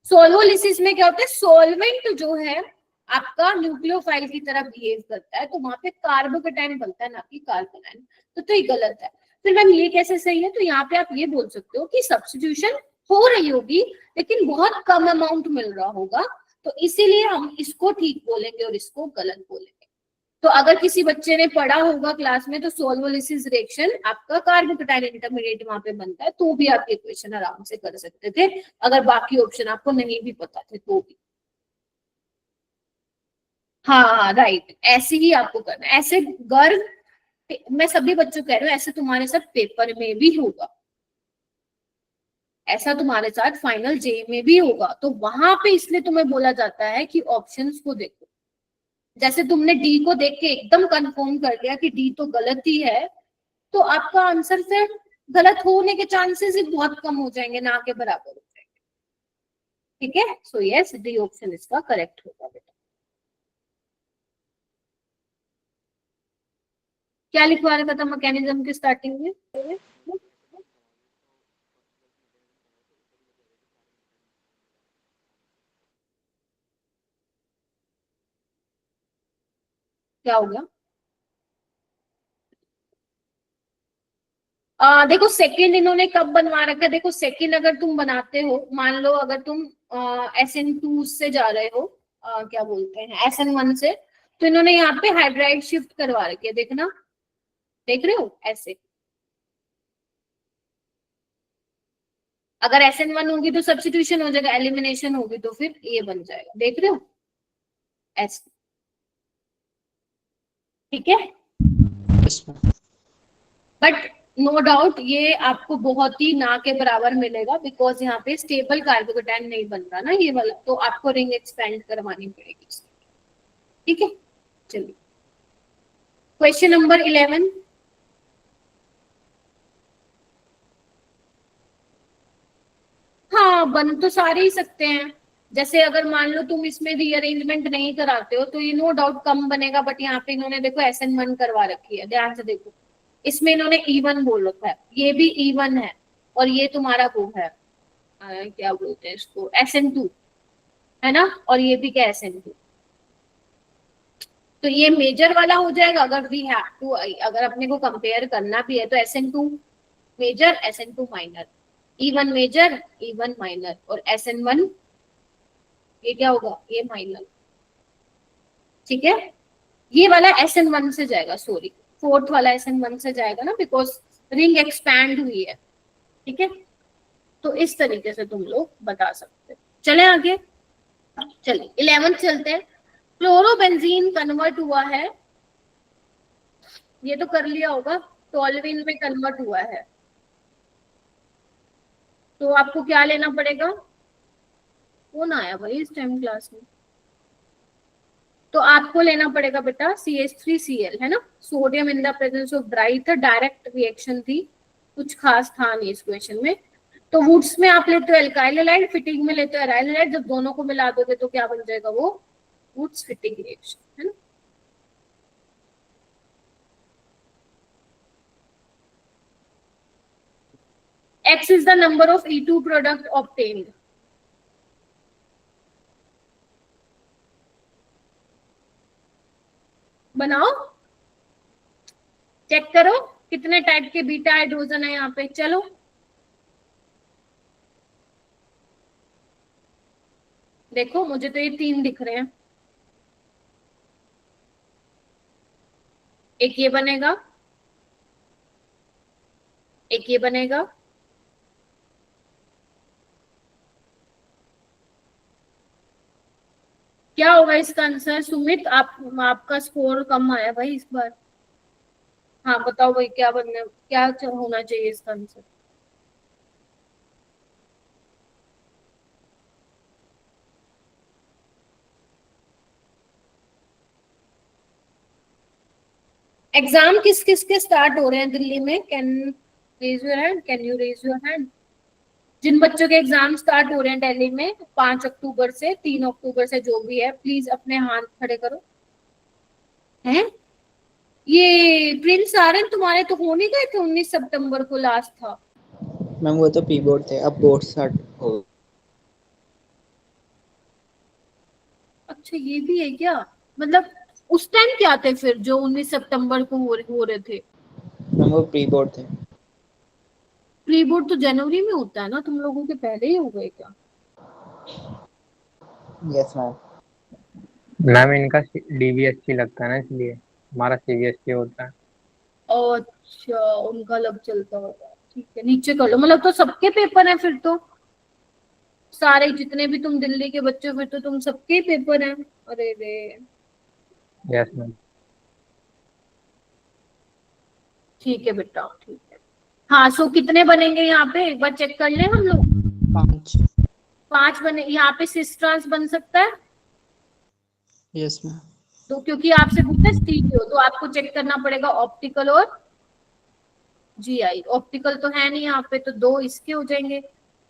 सोल्वोलिसिस में क्या होता है, सोलवेंट जो है आपका न्यूक्लियोफाइल की तरह बिहेव करता है, तो वहां पे कार्बोकेटाइन बनता है, ना कि कार्बोनाइन। तो ये गलत है। फिर मैम ये कैसे सही है? तो यहाँ पे आप ये बोल सकते हो कि सब्स्टिट्यूशन हो रही होगी लेकिन बहुत कम अमाउंट मिल रहा होगा, तो इसीलिए हम इसको ठीक बोलेंगे और इसको गलत बोलेंगे। तो अगर किसी बच्चे ने पढ़ा होगा क्लास में तो सोल्वोलिसिस रिएक्शन आपका कार्बोकेटाइन इंटरमीडिएट वहां पे बनता है, तो भी आप ये क्वेश्चन आराम से कर सकते थे, अगर बाकी ऑप्शन आपको नहीं भी पता थे तो भी। हाँ राइट, ऐसे ही आपको करना है। ऐसे गर्भ मैं सभी बच्चों कह रही हूँ, ऐसे तुम्हारे साथ पेपर में भी होगा, ऐसा तुम्हारे साथ फाइनल जे में भी होगा। तो वहां पे इसलिए तुम्हें बोला जाता है कि ऑप्शंस को देखो। जैसे तुमने डी को देख के एकदम कंफर्म कर लिया कि डी तो गलत ही है, तो आपका आंसर फिर गलत होने के चांसेस ही बहुत कम हो जाएंगे, ना के बराबर हो जाएंगे। ठीक है, सो यस, डी ऑप्शन इसका करेक्ट होगा बेटा। क्या लिखवा रखा था मैकेनिज्म की स्टार्टिंग में? क्या हो गया? देखो सेकंड इन्होंने कब बनवा रखा है, देखो सेकंड अगर तुम बनाते हो, मान लो अगर तुम SN2 से जा रहे हो, क्या बोलते हैं SN1 से, तो इन्होंने यहाँ पे हाइड्राइड शिफ्ट करवा रखी है, देखना, देख रहे हो ऐसे। अगर SN1 होगी तो सब्स्टिट्यूशन हो जाएगा, एलिमिनेशन होगी तो फिर ये बन जाएगा, देख रहे हो ऐसे। ठीक है, बट नो डाउट ये आपको बहुत ही ना के बराबर मिलेगा, बिकॉज यहाँ पे स्टेबल कार्बोकेटाइन नहीं बन रहा ना ये वाला, तो आपको रिंग एक्सपेंड करवानी पड़ेगी। ठीक है, चलिए क्वेश्चन नंबर 11। हाँ, बन तो सारे ही सकते हैं। जैसे अगर मान लो तुम इसमें रीअरेंजमेंट नहीं कराते हो तो ये नो डाउट कम बनेगा, बट यहाँ पे इन्होंने देखो SN1 करवा रखी है, ध्यान से देखो, इसमें इन्होंने E1 बोल रखा है, ये भी E1 है, और ये तुम्हारा वो है क्या बोलते हैं इसको, SN2 है ना, और ये भी क्या SN2। तो ये मेजर वाला हो जाएगा। अगर वी हैव टू, अगर अपने को कंपेयर करना भी है तो SN2 major, SN2 minor, E1 major, E1 minor, और SN1 ये क्या होगा, ये माइनर। ठीक है, ये वाला SN1 से जाएगा, सॉरी फोर्थ वाला SN1 से जाएगा ना, बिकॉज रिंग एक्सपैंड हुई है। ठीक है, तो इस तरीके से तुम लोग बता सकते हो। चले आगे, चलिए 11 चलते हैं। क्लोरोबेंजीन कन्वर्ट हुआ है, ये तो कर लिया होगा, टोल्यूइन में कन्वर्ट हुआ है, तो आपको क्या लेना पड़ेगा? कौन आया भाई इस टाइम क्लास में? तो आपको लेना पड़ेगा बेटा CH3Cl, है ना, sodium in the presence of dry था, डायरेक्ट रिएक्शन थी, कुछ खास था नहीं इस क्वेश्चन में। तो वुड्स में आप लेते हो एल्काइल हैलाइड, फिटिंग में लेते हो एराइल हैलाइड, जब दोनों को मिला दोगे तो क्या बन जाएगा, वो वुड्स फिटिंग रिएक्शन, है ना। X is the number of E2 product obtained. बनाओ, चेक करो कितने टाइप के बीटा हाइड्रोजन है यहाँ पे। चलो देखो, मुझे तो ये 3 दिख रहे हैं, एक ये बनेगा, एक ये बनेगा, क्या होगा इसका आंसर? सुमित आपका स्कोर कम आया भाई इस बार। हाँ बताओ भाई, क्या बनना, क्या होना चाहिए इसका आंसर? एग्जाम किस किस के स्टार्ट हो रहे हैं दिल्ली में? Can raise your hand, can you raise your hand? जिन बच्चों के एग्जाम स्टार्ट हो रहे हैं दिल्ली में 5 अक्टूबर से 3 अक्टूबर से, जो भी है, प्लीज अपने हाथ खड़े करो। हैं ये प्रिंस आ रहे हैं तुम्हारे, तो हो नहीं गए थे? 19 सितंबर को लास्ट था। मैम वो तो प्री बोर्ड थे, अब बोर्ड स्टार्ट हो। अच्छा ये भी है क्या? मतलब उस टाइम क्या थे फिर जो 19 सितंबर को हो रहे थे? मैम वो प्री बोर्ड थे। प्री बोर्ड तो जनवरी में होता है ना, तुम लोगों के पहले ही हो गए क्या? Yes ma'am. मैम इनका DBSC लगता है ना, इसलिए हमारा CBSC होता है। अच्छा उनका लग चलता होगा, ठीक है, नीचे कर लो। मतलब तो सबके पेपर हैं फिर तो, सारे जितने भी तुम दिल्ली के बच्चे हो, फिर तो तुम सबके पेपर हैं। अरे रे, यस मैम। ठीक है बेटा, ठीक है। हाँ, सो कितने बनेंगे यहाँ पे, एक बार चेक कर लें हम लोग। 5। 5 बने। यहाँ पे सिस ट्रांस बन सकता है यस मैम। तो, क्योंकि आपसे पूछा स्टीरियो, तो आपको चेक करना पड़ेगा ऑप्टिकल और जीआई। ऑप्टिकल तो है नहीं यहाँ पे, तो 2 इसके हो जाएंगे।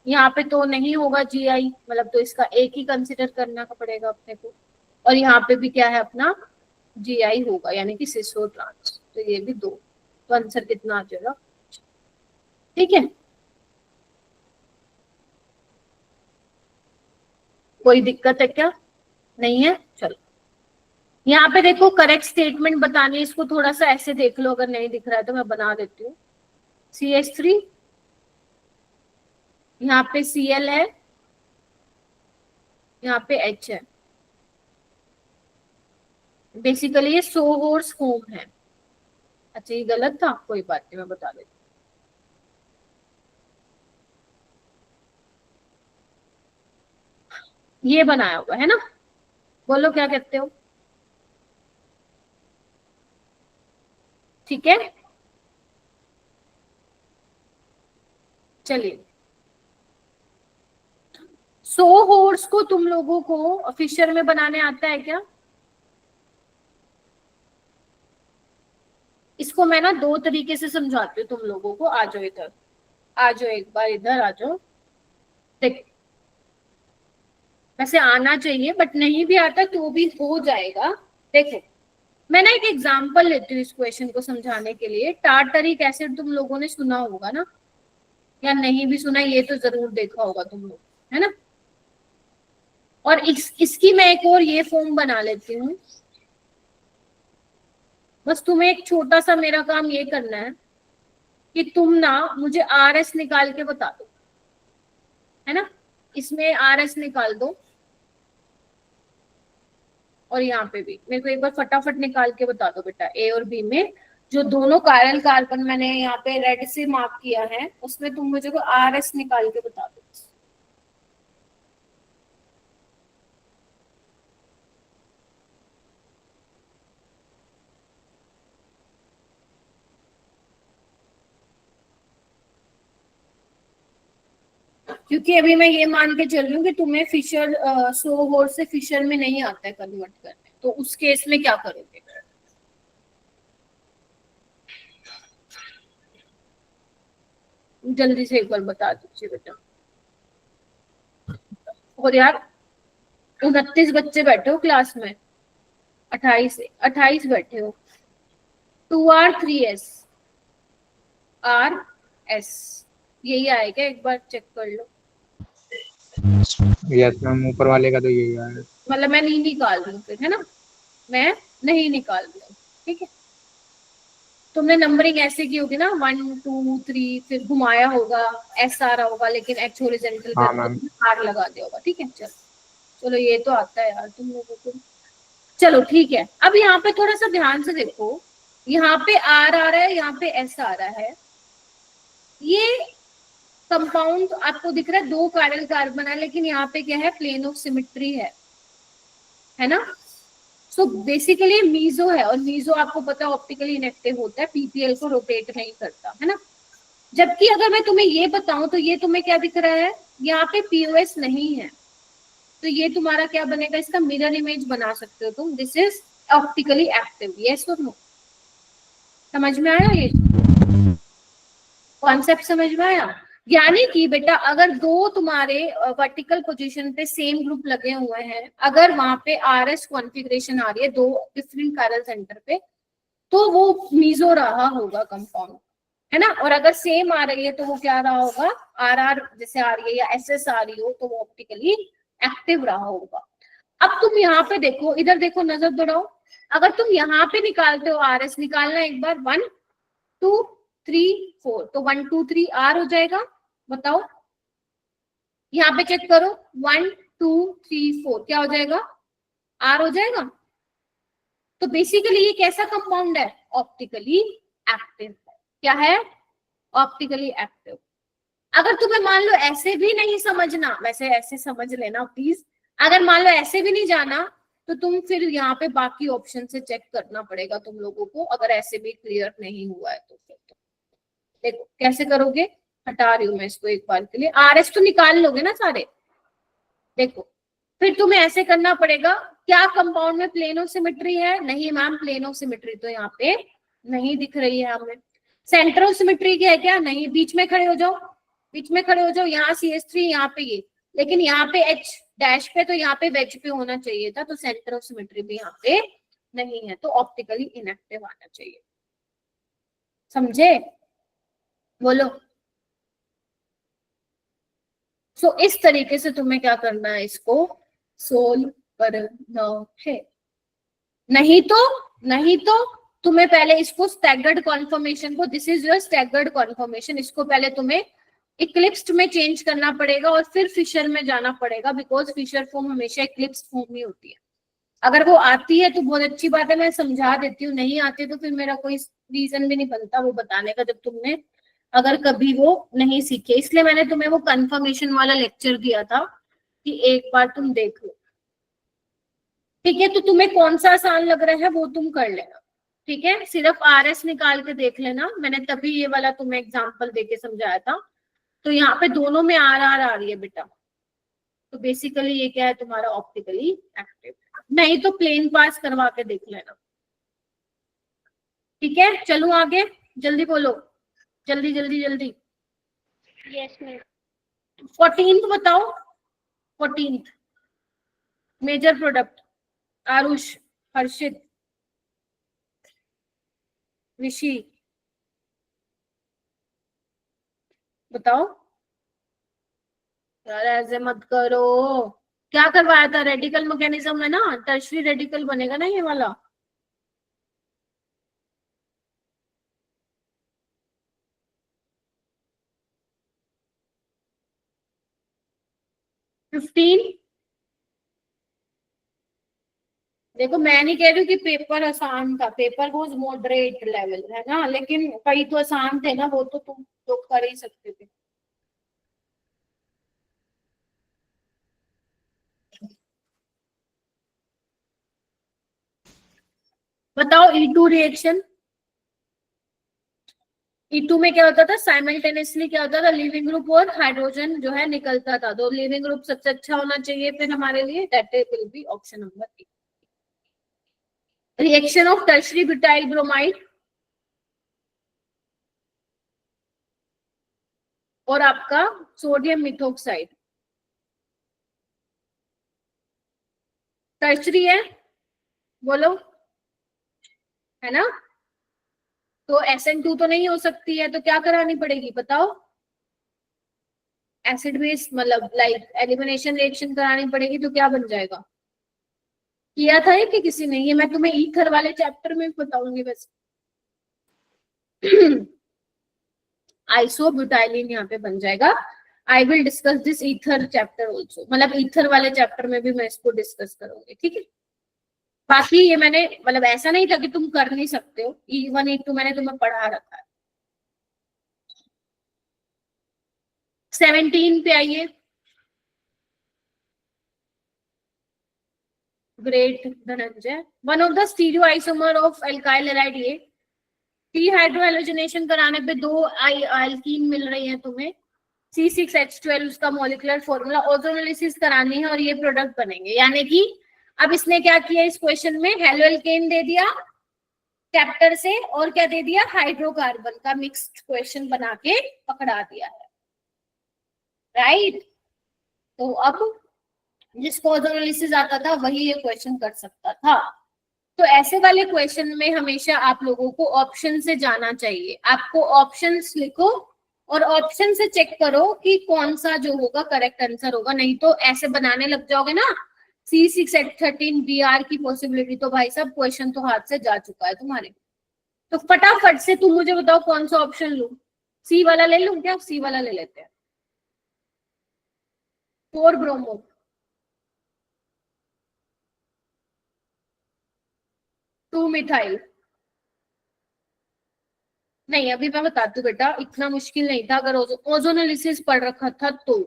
यहाँ पे तो नहीं होगा जीआई, मतलब तो इसका एक ही कंसिडर करना पड़ेगा अपने को। और यहाँ पे भी क्या है अपना, जीआई होगा, यानी कि सिसो ट्रांस, तो ये भी 2। तो आंसर कितना आ जाएगा? ठीक है, कोई दिक्कत है क्या? नहीं है, चलो। यहाँ पे देखो करेक्ट स्टेटमेंट बतानी है, इसको थोड़ा सा ऐसे देख लो, अगर नहीं दिख रहा है तो मैं बना देती हूँ। CH3, यहाँ पे Cl है, यहाँ पे H है। बेसिकली ये सोहोर्स होम है। अच्छा, ये गलत था, कोई बात नहीं, मैं बता देती हूँ। ये बनाया हुआ है ना, बोलो क्या कहते हो? ठीक है, चलिए। सोहोर्स को तुम लोगों को फिशर में बनाने आता है क्या? इसको मैं ना 2 तरीके से समझाती हूँ तुम लोगों को। आ जाओ इधर, आ जाओ, एक बार इधर आ जाओ। देखो, वैसे आना चाहिए बट नहीं भी आता तो भी हो जाएगा। देखो, मैं ना एक एग्जांपल लेती हूँ इस क्वेश्चन को समझाने के लिए। टार्टरिक एसिड तुम लोगों ने सुना होगा ना, या नहीं भी सुना ये तो जरूर देखा होगा तुम लोग, है ना। और इसकी मैं एक और ये फॉर्म बना लेती हूँ। बस तुम्हें एक छोटा सा मेरा काम ये करना है कि तुम ना मुझे RS निकाल के बता दो, है ना। इसमें RS निकाल दो, और यहाँ पे भी मेरे को एक बार फटाफट निकाल के बता दो बेटा। A और B में जो दोनों कायरल कार्बन मैंने यहाँ पे रेड से मार्क किया है, उसमें तुम मुझे को RS निकाल के बता दो। क्योंकि अभी मैं ये मान के चल रही हूँ कि तुम्हें फिशर सोहोर्स से फिशर में नहीं आता है कन्वर्ट करने, तो उस केस में क्या करोगे? जल्दी से एक बार बता दीजिए बेटा। और यार 29 बच्चे बैठे हो क्लास में, 28 बैठे हो। 2R3S RS यही आएगा, एक बार चेक कर लो। यस मैम, ऊपर वाले का तो यही है। मतलब मैं नहीं निकाल रही हूँ फिर, है ना, मैं नहीं निकाल रही हूँ। ठीक है, तुमने नंबरिंग ऐसे की होगी ना, 1 2 3, फिर घुमाया होगा, S आ रहा होगा, लेकिन H हॉरिजॉन्टल हाँ मैम। R लगा दिया होगा। ठीक है, चलो चलो, ये तो आता है यार तुम लोगों को। चलो ठीक है, अब यहाँ पे थोड़ा सा ध्यान से देखो। यहाँ पे R आ रहा है, यहाँ पे S आ रहा है। ये कंपाउंड आपको दिख रहा है 2 कायरल कार्बन है, लेकिन यहाँ पे क्या है, प्लेन ऑफ सिमेट्री है ना। सो बेसिकली मीजो है, और मीजो आपको पता है ऑप्टिकली इनएक्टिव होता है, पीपीएल को रोटेट नहीं करता, है ना। जबकि अगर मैं तुम्हें ये बताऊं तो ये तुम्हें क्या दिख रहा है, यहाँ पे पीओएस नहीं है, तो ये तुम्हारा क्या बनेगा, इसका मिरर इमेज बना सकते हो तुम। This is optically active, yes और नो। समझ में आया ये कॉन्सेप्ट? समझ में आया? यानी कि बेटा अगर 2 तुम्हारे वर्टिकल पोजीशन पे सेम ग्रुप लगे हुए हैं, अगर वहां पे RS कॉन्फ़िगरेशन आ रही है 2 डिफरेंट कायरल सेंटर पे, तो वो मीजो रहा होगा कंपाउंड, है ना। और अगर सेम आ रही है तो वो क्या रहा होगा, RR जैसे आ रही है या SS आ रही हो, तो वो ऑप्टिकली एक्टिव रहा होगा। अब तुम यहाँ पे देखो, इधर देखो, नजर दौड़ाओ। अगर तुम यहाँ पे निकालते हो RS, निकालना एक बार, 1 2 3 4, तो 1 2 3 R हो जाएगा। बताओ, यहाँ पे चेक करो, 1 2 3 4 क्या हो जाएगा, R हो जाएगा। तो बेसिकली ये कैसा कंपाउंड है, ऑप्टिकली एक्टिव है। क्या है, ऑप्टिकली एक्टिव। अगर तुम्हें मान लो ऐसे भी नहीं समझना, वैसे ऐसे समझ लेना प्लीज, अगर मान लो ऐसे भी नहीं जाना, तो तुम फिर यहाँ पे बाकी ऑप्शन से चेक करना पड़ेगा तुम लोगों को, अगर ऐसे भी क्लियर नहीं हुआ है तो फिर। देखो कैसे करोगे, हटा रही हूँ मैं इसको एक बार के लिए, RS तो निकाल लोगे ना सारे। देखो फिर तुम्हें ऐसे करना पड़ेगा, क्या कंपाउंड में प्लेन ऑफ सिमेट्री है? नहीं मैम, प्लेन ऑफ सिमेट्री तो यहाँ पे नहीं दिख रही है हमें। सेंटर ऑफ सिमेट्री क्या है? क्या नहीं, बीच में खड़े हो जाओ, बीच में खड़े हो जाओ, यहाँ CH3 यहाँ पे ये, लेकिन यहाँ पे H डैश पे, तो यहाँ पे वेज पे होना चाहिए था, तो सेंटर ऑफ सिमेट्री भी यहाँ पे नहीं है, तो ऑप्टिकली इनएक्टिव आना चाहिए। समझे? बोलो। सो इस तरीके से तुम्हें क्या करना है, इसको सोल्व करना है। नहीं तो तुम्हें पहले इसको स्टैगर्ड कॉन्फर्मेशन को, this is your staggered conformation, इसको पहले तुम्हें इक्लिप्स्ड में चेंज करना पड़ेगा और फिर फिशर में जाना पड़ेगा, बिकॉज फिशर फॉर्म हमेशा इक्लिप्स्ड फॉर्म ही होती है। अगर वो आती है तो बहुत अच्छी बात है, मैं समझा देती हूँ, नहीं आती तो फिर मेरा कोई रीजन भी नहीं बनता वो बताने का, जब तुमने अगर कभी वो नहीं सीखे। इसलिए मैंने तुम्हें वो कंफर्मेशन वाला लेक्चर दिया था कि एक बार तुम देख लो, ठीक है? तो तुम्हें कौन सा आसान लग रहा है वो तुम कर लेना, ठीक है? सिर्फ RS निकाल के देख लेना, मैंने तभी ये वाला तुम्हें एग्जाम्पल देके समझाया था। तो यहाँ पे दोनों में RR आ रही है बेटा, तो बेसिकली ये क्या है तुम्हारा ऑप्टिकली एक्टिव। नहीं तो प्लेन पास करवा के देख लेना, ठीक है? चलो आगे, जल्दी बोलो, जल्दी जल्दी जल्दी। Yes ma'am. 14th बताओ, 14th मेजर प्रोडक्ट। आरुष, हर्षित, ऋषि, बताओ यार, ऐसे मत करो। क्या करवाया था? रेडिकल मैकेनिज्म है ना, टर्शरी रेडिकल बनेगा ना ये वाला। फिफ्टीन। देखो मैं नहीं कह रही हूँ कि पेपर आसान था, पेपर वो मॉडरेट लेवल है ना, लेकिन कई तो आसान थे ना, वो तो तुम लोग कर ही सकते थे। बताओ E2 रिएक्शन। E2 में क्या होता था? साइमल्टेनियसली क्या होता था? लिविंग ग्रुप और हाइड्रोजन जो है निकलता था, तो लिविंग ग्रुप सबसे अच्छा होना चाहिए फिर हमारे लिए, that will be option number A. Reaction of tertiary butyl bromide और आपका सोडियम मिथोक्साइड, टर्शरी है, बोलो, है ना? तो SN2 तो नहीं हो सकती है, तो क्या करानी पड़ेगी बताओ? एसिड बेस मतलब लाइक एलिमिनेशन रिएक्शन करानी पड़ेगी, तो क्या बन जाएगा? किया था ये कि किसी ने? ये मैं तुम्हें ईथर वाले चैप्टर में बताऊंगी बस। आइसोब्यूटाइलिन यहाँ पे बन जाएगा। I will discuss this ether chapter also, मतलब ईथर वाले चैप्टर में भी मैं इसको डिस्कस करूंगी, ठीक है? बाकी ये मैंने मतलब ऐसा नहीं था कि तुम कर नहीं सकते हो, E1 E2 मैंने तुम्हें पढ़ा रखा है। 17 पे आइए। Great Dhananjay. One of the stereo isomer of alkyl halide, ये टी हाइड्रोहेलोजनेशन कराने पे दो एल्कीन मिल रही है तुम्हें, C6H12 उसका मॉलिक्यूलर फॉर्मूला, ओजोनोलिसिस करानी है और ये प्रोडक्ट बनेंगे। यानी कि अब इसने क्या किया इस क्वेश्चन में, हेलो एल्केन दे दिया चैप्टर से और क्या दे दिया, हाइड्रोकार्बन का मिक्स्ड क्वेश्चन बना के पकड़ा दिया है, राइट? तो अब जिसको ओजोनोलिसिस आता था वही ये क्वेश्चन कर सकता था। तो ऐसे वाले क्वेश्चन में हमेशा आप लोगों को ऑप्शन से जाना चाहिए। आपको ऑप्शंस लिखो और ऑप्शन से चेक करो कि कौन सा जो होगा करेक्ट आंसर होगा, नहीं तो ऐसे बनाने लग जाओगे ना C6H13 BR की पॉसिबिलिटी, तो भाई साहब क्वेश्चन तो हाथ से जा चुका है तुम्हारे। तो फटाफट से तुम मुझे बताओ कौन सा ऑप्शन लूं? C वाला ले लूं क्या? C वाला ले लेते हैं। 4 ब्रोमो, 2 मिथाइल। नहीं अभी मैं बताती हूँ बेटा, इतना मुश्किल नहीं था अगर ओजोनोलिसिस पढ़ रखा था तो।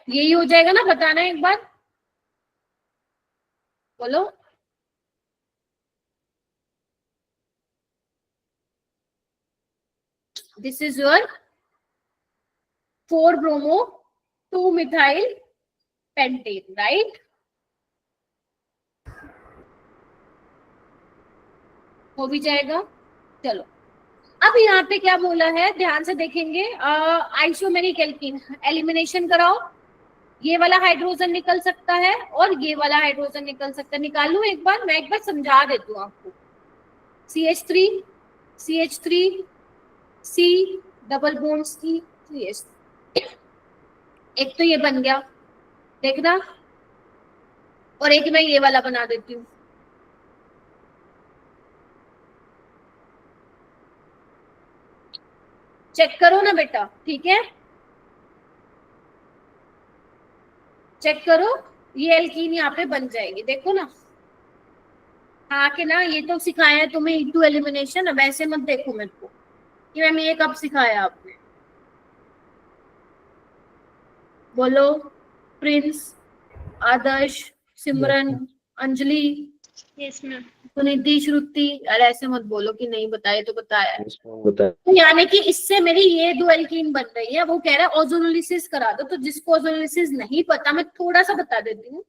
यही हो जाएगा ना, बताना एक बार, बोलो। This is your 4 bromo 2 methyl pentane, right? हो भी जाएगा। चलो अब यहाँ पे क्या बोला है, ध्यान से देखेंगे। आइसोमेरिक एल्कीन एलिमिनेशन कराओ। ये वाला हाइड्रोजन निकल सकता है और ये वाला हाइड्रोजन निकल सकता है। निकालूं एक बार, मैं एक बार समझा देती हूँ आपको। CH3 CH3 C double bond C CH, एक तो ये बन गया, देखना, और एक मैं ये वाला बना देती हूँ। चेक करो ना बेटा, ठीक है? चेक करो, ये एल्कीन यहाँ पे बन जाएगी, देखो ना। हाँ कि ना, ये तो सिखाया है तुम्हें E2 एलिमिनेशन। अब ऐसे मत देखो मेरे को कि मैम ये कब सिखाया आपने। बोलो, प्रिंस, आदर्श, सिमरन, अंजलि, यस मैम। सुनिधि, श्रुति, अरे ऐसे मत बोलो कि नहीं बताए, तो बताया है। बताया। तो यानी कि इससे मेरी ये 2 एल्कीन बन रही है। वो कह रहा है ओजोनोलिसिस करा दो, तो जिसको ओजोनोलिसिस नहीं पता, मैं थोड़ा सा बता देती हूँ।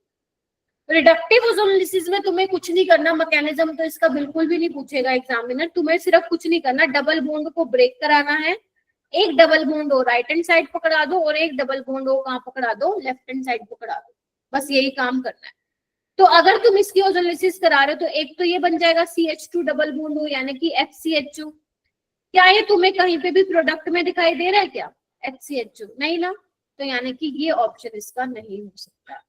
रिडक्टिव ओजोनोलिसिस में तुम्हें कुछ नहीं करना, मैकेनिज्म तो इसका बिल्कुल भी नहीं पूछेगा एग्जामिनर। तुम्हें सिर्फ कुछ नहीं करना, डबल बॉन्ड को ब्रेक कराना है। एक डबल बॉन्ड हो राइट हैंड साइड पकड़ा दो, और एक डबल बॉन्ड हो कहाँ पकड़ा दो, लेफ्ट हैंड साइड पकड़ा दो। बस यही काम करना है। तो अगर तुम इसकी ओजोनोलिसिस करा रहे हो, तो एक तो ये बन जाएगा CH2 डबल बॉन्ड हो, यानी कि FCHO। क्या ये तुम्हें कहीं पे भी प्रोडक्ट में दिखाई दे रहा है क्या? HCHO नहीं ना, तो यानी कि ये ऑप्शन इसका नहीं हो सकता।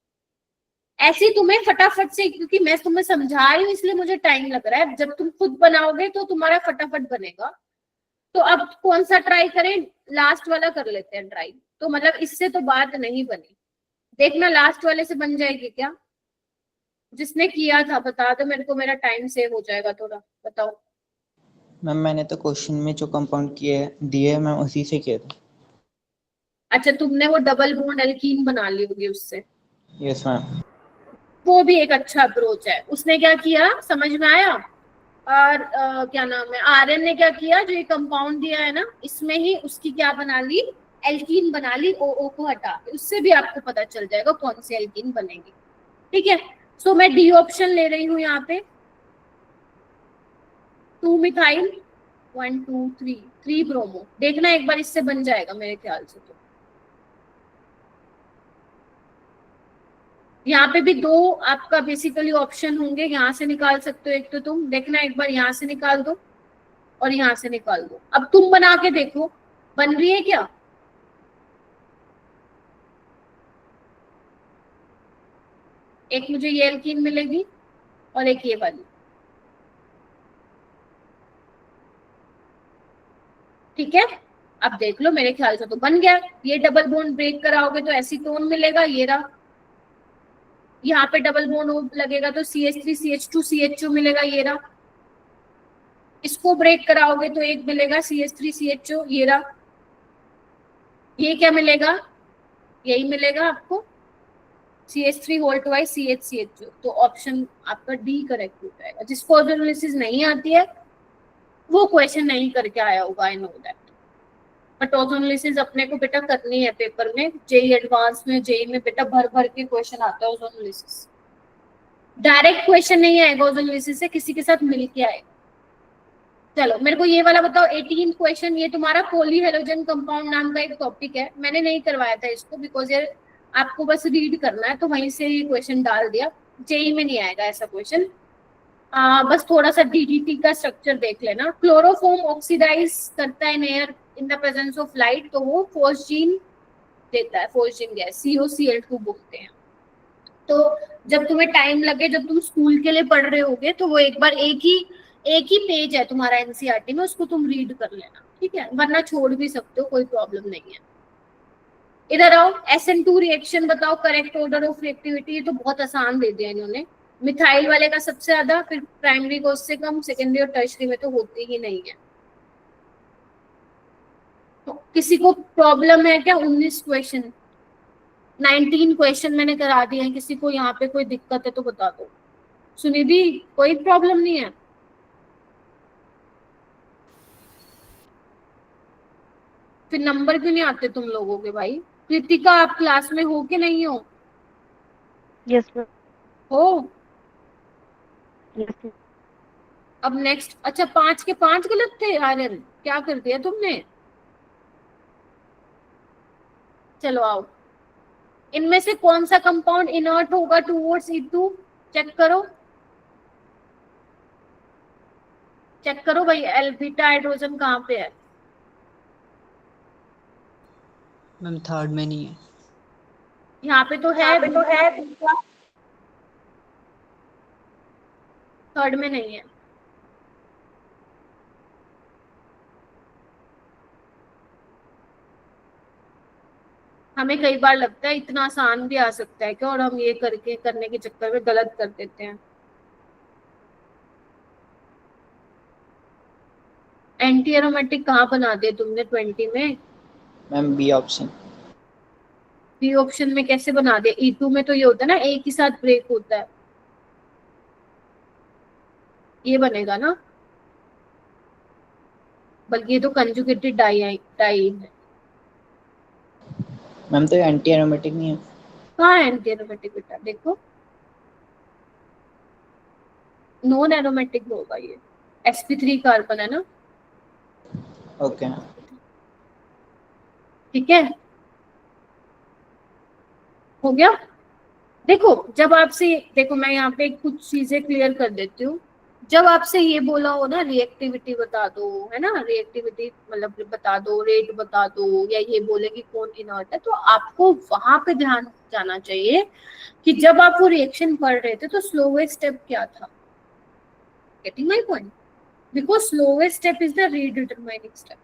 ऐसे तुम्हें फटाफट से, क्योंकि मैं तुम्हें समझा रही हूँ इसलिए मुझे टाइम लग रहा है, जब तुम खुद बनाओगे तो तुम्हारा फटाफट बनेगा। तो अब कौन सा ट्राई करें? लास्ट वाला कर लेते हैं ट्राई। तो मतलब इससे तो बात नहीं बनी, देखना लास्ट वाले से बन जाएगी क्या? जिसने किया था बता दो मेरे को, मेरा टाइम सेव हो जाएगा थोड़ा, बताओ। मैम मैंने तो क्वेश्चन में जो कंपाउंड किए दिए मैं उसी से किया था। अच्छा, तुमने वो डबल बॉन्ड एल्कीन बना ली होगी उससे। Yes ma'am. वो भी एक अच्छा अप्रोच है। उसने क्या किया समझ में आया? और क्या नाम है, आर्यन ने क्या किया, जो ये कंपाउंड दिया है ना, इसमें ही उसकी क्या बना ली, एल्कीन बना ली। ओ को हटा के, उससे भी आपको पता चल जाएगा कौन सी एल्कीन बनेगी। ठीक है, सो मैं डी ऑप्शन ले रही हूँ यहाँ पे। 2 मिथाइल 1 2 3 ब्रोमो। देखना एक बार, इससे बन जाएगा मेरे ख्याल से। तो यहाँ पे भी 2 आपका बेसिकली ऑप्शन होंगे, यहाँ से निकाल सकते हो एक। तो तुम देखना एक बार, यहाँ से निकाल दो और यहाँ से निकाल दो। अब तुम बना के देखो बन रही है क्या। एक मुझे ये एल्कीन मिलेगी और एक ये वाली। ठीक है, अब देख लो, मेरे ख्याल से तो बन गया। ये डबल बॉन्ड ब्रेक कराओगे तो एसीटोन मिलेगा, ये रहा। यहाँ पे डबल बॉन्ड लगेगा तो CH3 CH2 CHO मिलेगा, ये रहा। इसको ब्रेक कराओगे तो एक मिलेगा CH3 CHO, ये रहा। ये क्या मिलेगा, यही मिलेगा आपको, CH3 whole twice CH CHO। तो ऑप्शन आपका डी करेक्ट हो जाएगा। जिसको ओजोनोलिसिस नहीं आती है वो क्वेश्चन नहीं करके आया होगा, I know that. But ozonolysis अपने को बेटा करनी है पेपर में, जेई एडवांस में, जेई में बेटा भर भर के क्वेश्चन आता है ओजोनोलिसिस। डायरेक्ट क्वेश्चन नहीं आएगा ओजोनोलिसिस से, किसी के साथ मिलके आएगा। चलो मेरे को ये वाला बताओ, 18 क्वेश्चन। ये तुम्हारा पॉलीहेलोजन कंपाउंड नाम का एक टॉपिक है, मैंने नहीं करवाया था इसको बिकॉज यार आपको बस रीड करना है, तो वहीं से ये क्वेश्चन डाल दिया। जेई में नहीं आएगा ऐसा क्वेश्चन। बस थोड़ा सा डीडीटी का स्ट्रक्चर देख लेना। क्लोरोफॉर्म ऑक्सीडाइज करता है in air in the presence of light, तो वो फोस्जीन देता है, फोस्जीन गैस, COCl2 बोलते हैं। तो जब तुम्हें टाइम लगे, जब तुम स्कूल के लिए पढ़ रहे होगे, तो वो एक बार एक ही पेज है तुम्हारा एनसीईआरटी में, उसको तुम रीड कर लेना। ठीक है, वरना छोड़ भी सकते हो, कोई प्रॉब्लम नहीं है। इधर आओ, SN2 रिएक्शन बताओ करेक्ट ऑर्डर ऑफ रिएक्टिविटी। ये तो बहुत आसान दे दिया इन्होंने। मिथाइल वाले का सबसे ज्यादा, फिर प्राइमरी को उससे कम, सेकेंडरी और टर्शरी में तो होती ही नहीं है। तो किसी को प्रॉब्लम है क्या? 19 क्वेश्चन, 19 क्वेश्चन मैंने करा दिए हैं। किसी को यहाँ पे कोई दिक्कत है तो बता दो। सुनिधि, कोई प्रॉब्लम नहीं है? फिर नंबर क्यों नहीं आते तुम लोगों के भाई? कृतिका आप क्लास में हो कि नहीं हो? Yes ma'am. हो। Yes ma'am. अब नेक्स्ट, अच्छा 5 के 5 गलत थे आर्यन, क्या कर दिया तुमने? चलो आओ, इनमें से कौन सा कंपाउंड इनर्ट होगा टूवर्ड्स E2? चेक करो, चेक करो भाई, एल बीटा हाइड्रोजन कहाँ पे है? मैम थर्ड में नहीं है। यहाँ पे तो है, थर्ड में नहीं है। हमें कई बार लगता है इतना आसान भी आ सकता है क्या, और हम ये करके करने के चक्कर में गलत कर देते हैं। एंटी एरोमेटिक कहाँ बना दिया तुमने 20 में? Ma'am B option. B option में कैसे बना दिया? E2 में तो ये होता है ना, एक ही साथ ब्रेक होता है, ये बनेगा ना, बल्कि ये तो कंजुगेटेड डाई है। मैम तो एंटी एरोमेटिक नहीं है। कहाँ है एंटी एरोमेटिक बेटा, देखो नॉन एरोमेटिक होगा ये, sp3 कार्बन है ना। Okay ma'am. ठीक है, हो गया। देखो जब आपसे, देखो मैं यहाँ पे कुछ चीजें क्लियर कर देती हूँ। जब आपसे ये बोला हो ना रिएक्टिविटी बता दो, है ना, रिएक्टिविटी मतलब बता दो, रेट बता दो, या ये बोले कि कौन इनर्ट है, तो आपको वहां पे ध्यान जाना चाहिए कि जब आप वो रिएक्शन पढ़ रहे थे तो स्लोवेस्ट स्टेप क्या था। Getting my point? Because slowest step is the rate determining step.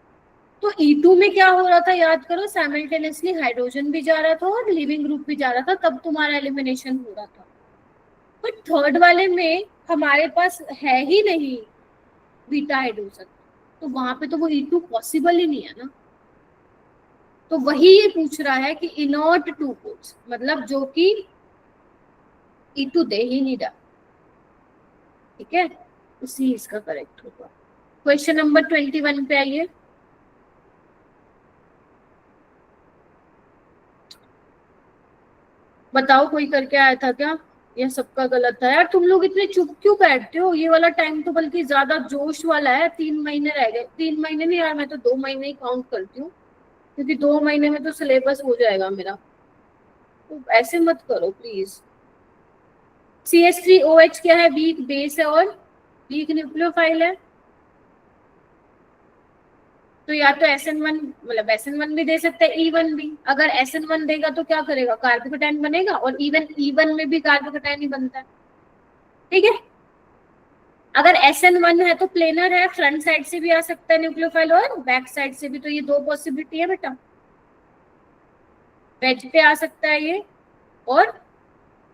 तो E2 में क्या हो रहा था याद करो, साइमल्टेनियसली हाइड्रोजन भी जा रहा था और लिविंग ग्रुप भी जा रहा था, तब तुम्हारा एलिमिनेशन हो रहा था। बट थर्ड वाले में हमारे पास है ही नहीं बीटा हाइड्रोजन, तो वहां पे तो वो E2 पॉसिबल ही नहीं है ना। तो वही ये पूछ रहा है कि इनर्ट 2 पोल्स, मतलब जो कि E2 दे ही नहीं रहा। ठीक है, उसी इसका करेक्ट होगा। क्वेश्चन नंबर 21 पे आइए। बताओ कोई करके आया था क्या? ये सबका गलत था यार, तुम लोग इतने चुप क्यों बैठते हो? ये वाला टाइम तो बल्कि ज्यादा जोश वाला है। 3 महीने रह गए, 3 महीने नहीं यार, मैं तो 2 महीने ही काउंट करती हूँ, क्योंकि 2 महीने में तो सिलेबस हो जाएगा मेरा। तो ऐसे मत करो प्लीज। CH3OH क्या है? वीक बेस है और वीक न्यूक्लियोफाइल है। तो या तो SN1, मतलब SN1 भी दे सकते हैं, E1 भी। अगर SN1 देगा तो क्या करेगा, कार्बोकेटाइन बनेगा, और इवन E1 में भी कार्बोकेटाइन ही बनता है। ठीक है, अगर SN1 है तो प्लेनर है, फ्रंट साइड से भी आ सकता है न्यूक्लियोफाइल और बैक साइड से भी, तो ये 2 पॉसिबिलिटी है बेटा। वेज पे आ सकता है ये और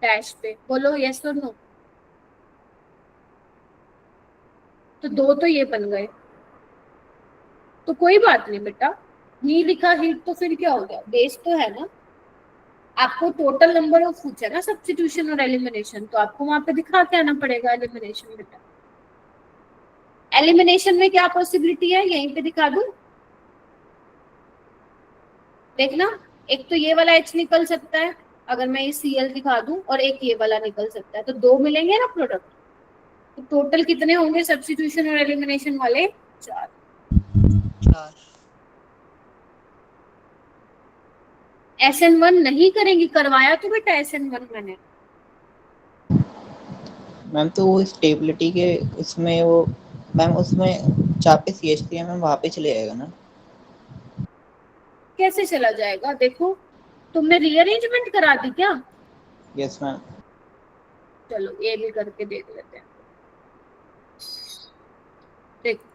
डैश पे। बोलो यस और नो। तो 2 तो ये बन गए, तो कोई बात नहीं बेटा, नहीं लिखा हीट तो फिर क्या हो गया, बेस तो है ना। आपको टोटल नंबर ऑफ पूछा ना सब्स्टिट्यूशन और एलिमिनेशन, तो आपको वहां पे दिखा के आना पड़ेगा एलिमिनेशन बेटा। एलिमिनेशन में क्या पॉसिबिलिटी है, यहीं पे दिखा दूं, देखना। एक तो ये वाला H निकल सकता है अगर मैं ये Cl दिखा दूं, और एक ये वाला निकल सकता है, तो 2 मिलेंगे ना प्रोडक्ट। तो टोटल कितने होंगे सब्स्टिट्यूशन और एलिमिनेशन वाले? 4। 4। SN1 नहीं करेंगी, करवाया तो बेटा SN1 मैंने। मैम तो वो स्टेबिलिटी के उसमें वो, मैम उसमें जहाँ पे CH3 है मैम वहाँ पे चले जाएगा ना। कैसे चला जाएगा? देखो तुमने रीअरेंजमेंट करा दी क्या? Yes ma'am. चलो ये भी करके देख लेते हैं। देखो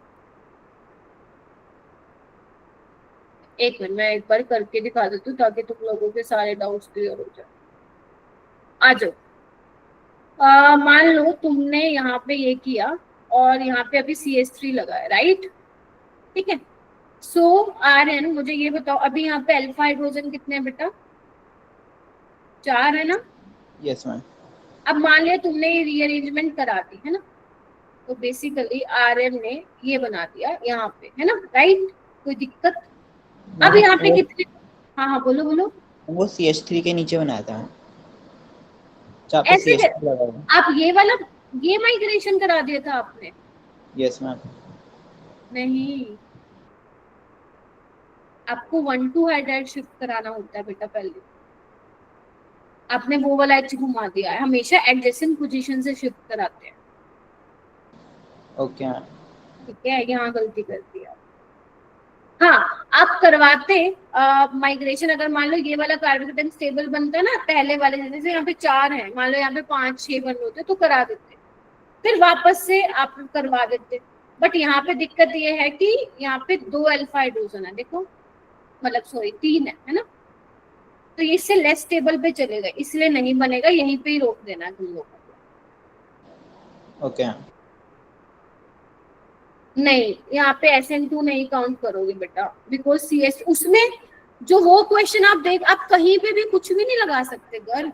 एक मिनट, मैं एक बार करके दिखा देती हूँ ताकि तुम लोगों के सारे डाउट्स क्लियर हो जाए। आ जाओ। मान लो तुमने यहाँ पे ये किया और यहाँ पे अभी CH3 लगा है, राइट? ठीक है, सो आर्यन मुझे ये बताओ, अभी यहाँ पे अल्फा हाइड्रोजन कितने हैं बेटा? 4 है ना। Yes ma'am. अब मान लिया तुमने ये रीअरेंजमेंट करा दी है ना, तो बेसिकली आर्यन ने ये बना दिया यहाँ पे, है ना, राइट? कोई दिक्कत? अब यहाँ पे वो- कितने, हाँ हाँ बोलो बोलो। वो CH3 के नीचे बनाया था जहाँ पे ऐसे CH3 लगा हुआ। आप ये वाला, ये माइग्रेशन करा दिया था आपने? Yes ma'am. नहीं, आपको 1 to हाइड्राइड शिफ्ट कराना होता है बेटा पहले। आपने वो वाला एच घुमा दिया है, हमेशा एडजेसेंट पोजीशन से शिफ्ट कराते हैं। Okay ma'am. ठीक है, यहाँ गलती कर दिया। हाँ, आप करवाते माइग्रेशन, अगर मान लो ये वाला कार्बोकेटन स्टेबल बनता है ना पहले वाले, जैसे यहाँ पे 4 है, मान लो यहाँ पे 5-6 बन होते तो करा देते, फिर वापस से आप करवा देते। बट यहाँ पे दिक्कत ये है कि यहाँ पे 2 अल्फा हाइड्रोजन है, देखो, मतलब सॉरी 3 है ना, तो ये इससे लेस टेबल पे चलेगा, इसलिए नहीं बनेगा, यहीं पे ही रोक देना है तुम लोगों को। Okay ma'am. नहीं, यहाँ पे SN2 नहीं काउंट करोगे बेटा, बिकॉज CS उसमें जो वो क्वेश्चन आप देख, आप कहीं पे भी कुछ भी नहीं लगा सकते गर्ल।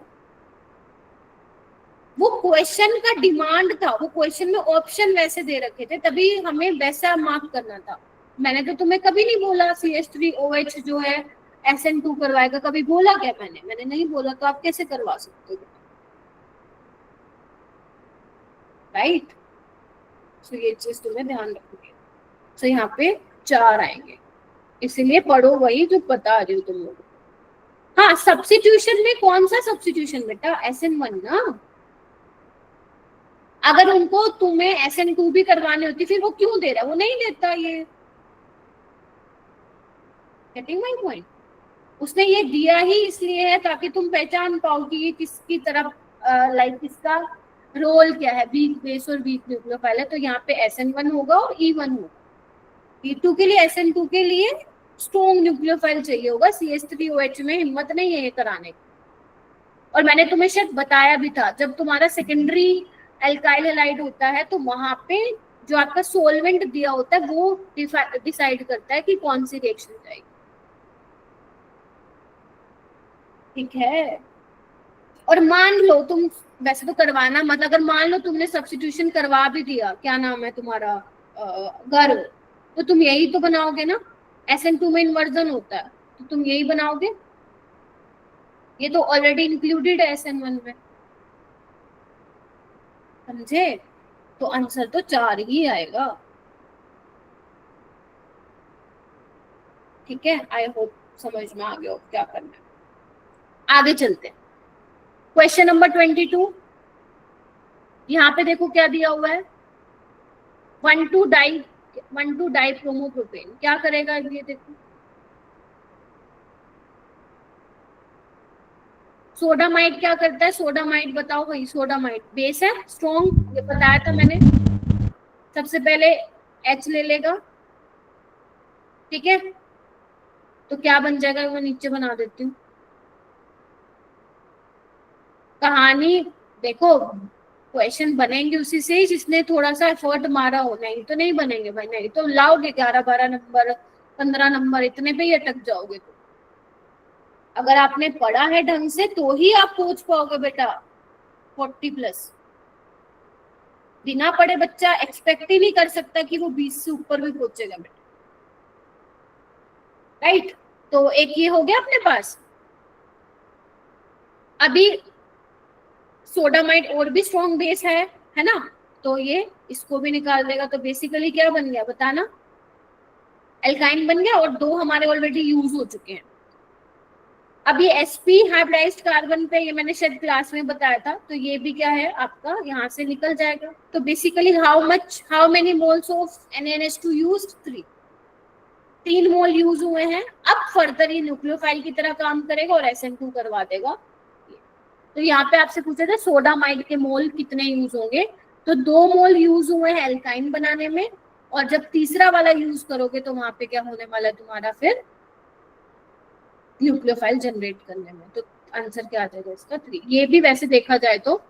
वो क्वेश्चन का डिमांड था, वो क्वेश्चन में ऑप्शन वैसे दे रखे थे, तभी हमें वैसा मार्क करना था। मैंने तो तुम्हें कभी नहीं बोला CH3OH जो है SN2 करवाएगा, कभी बोला क्या मैंने नहीं बोला, तो आप कैसे करवा सकते हो? राइट, तो ये चीज तुम्हें ध्यान रखनी है। तो यहाँ पे 4 आएंगे, इसीलिए पढ़ो वही जो बता रही हूँ तुम लोग। हाँ, सब्स्टिट्यूशन में कौन सा सब्स्टिट्यूशन बेटा? SN1 ना। अगर उनको तुम्हें SN2 भी करवानी होती, फिर वो क्यों दे रहा है? वो नहीं देता ये। Getting my point? उसने ये दिया ही इसलिए है ताकि तुम पहचान पाओ कि ये किसकी तरफ, लाइक इसका रोल क्या है, वीक बेस और वीक न्यूक्लियोफाइल है। तो यहाँ पे SN1 होगा और E1 होगा। E2 के लिए, SN2 के लिए स्ट्रॉन्ग न्यूक्लियोफाइल चाहिए होगा, CH3OH में हिम्मत नहीं है ये कराने की। और मैंने तुम्हें शायद बताया भी था, जब तुम्हारा सेकेंडरी एल्काइल हैलाइड होता है तो वहां पे जो आपका सोलवेंट दिया होता है वो डिसाइड करता है कि कौन सी रिएक्शन जाएगी। ठीक है, और मान लो तुम, वैसे तो करवाना मत, अगर मान लो तुमने सब्स्टिट्यूशन करवा भी दिया, क्या नाम है तुम्हारा, गर्व, तो तुम यही तो बनाओगे ना। SN2 में इन्वर्जन होता है तो तुम यही बनाओगे, ये तो ऑलरेडी इंक्लूडेड है SN1 में, समझे? तो आंसर तो 4 ही आएगा। ठीक है, आई होप समझ में आ गया हो क्या करना है। आगे चलते हैं, क्वेश्चन नंबर 22। यहाँ पे देखो क्या दिया हुआ है, 1,2 डाई प्रोमोप्रोपेन क्या करेगा ये देखो। सोडामाइड क्या करता है? सोडामाइड बताओ भाई, सोडामाइड बेस है स्ट्रॉन्ग, ये बताया था मैंने। सबसे पहले H ले लेगा, ठीक है, तो क्या बन जाएगा, मैं नीचे बना देती हूँ कहानी। देखो, क्वेश्चन बनेंगे उसी से ही जिसने थोड़ा सा एफर्ट मारा हो, नहीं तो नहीं बनेंगे भाई, नहीं तो लाओगे 11-12 नंबर, 15 नंबर, इतने पे ही अटक जाओगे। तो अगर आपने पढ़ा है ढंग से तो ही आप पहुंच पाओगे बेटा 40+। बिना पढ़े बच्चा एक्सपेक्ट ही नहीं कर सकता कि वो 20 से ऊपर भी पहुंचेगा बेटा। राइट, तो एक ये हो गया अपने पास। अभी सोडामाइड और भी स्ट्रॉन्ग बेस है ना, तो ये इसको भी निकाल देगा, तो बेसिकली क्या बन गया बताना, एल्काइन बन गया, और 2 हमारे ऑलरेडी यूज हो चुके हैं। अब ये sp हाइब्रिडाइज्ड कार्बन पे, ये मैंने शायद क्लास में बताया था, तो ये भी क्या है आपका यहाँ से निकल जाएगा। तो basically how many moles of NaNH2 used? 3 mole use हुए हैं। अब फर्दर ये न्यूक्लियोफाइल की तरह काम करेगा और SN2 करवा देगा। तो यहाँ पे आपसे पूछा था सोडामाइड के मोल कितने यूज होंगे, तो 2 मोल यूज हुए हैं एल्काइन बनाने में, और जब तीसरा वाला यूज करोगे तो वहां पे क्या होने वाला है तुम्हारा, फिर न्यूक्लियोफाइल जनरेट करने में। तो आंसर क्या आ जाएगा इसका? 3। ये भी वैसे देखा जाए तो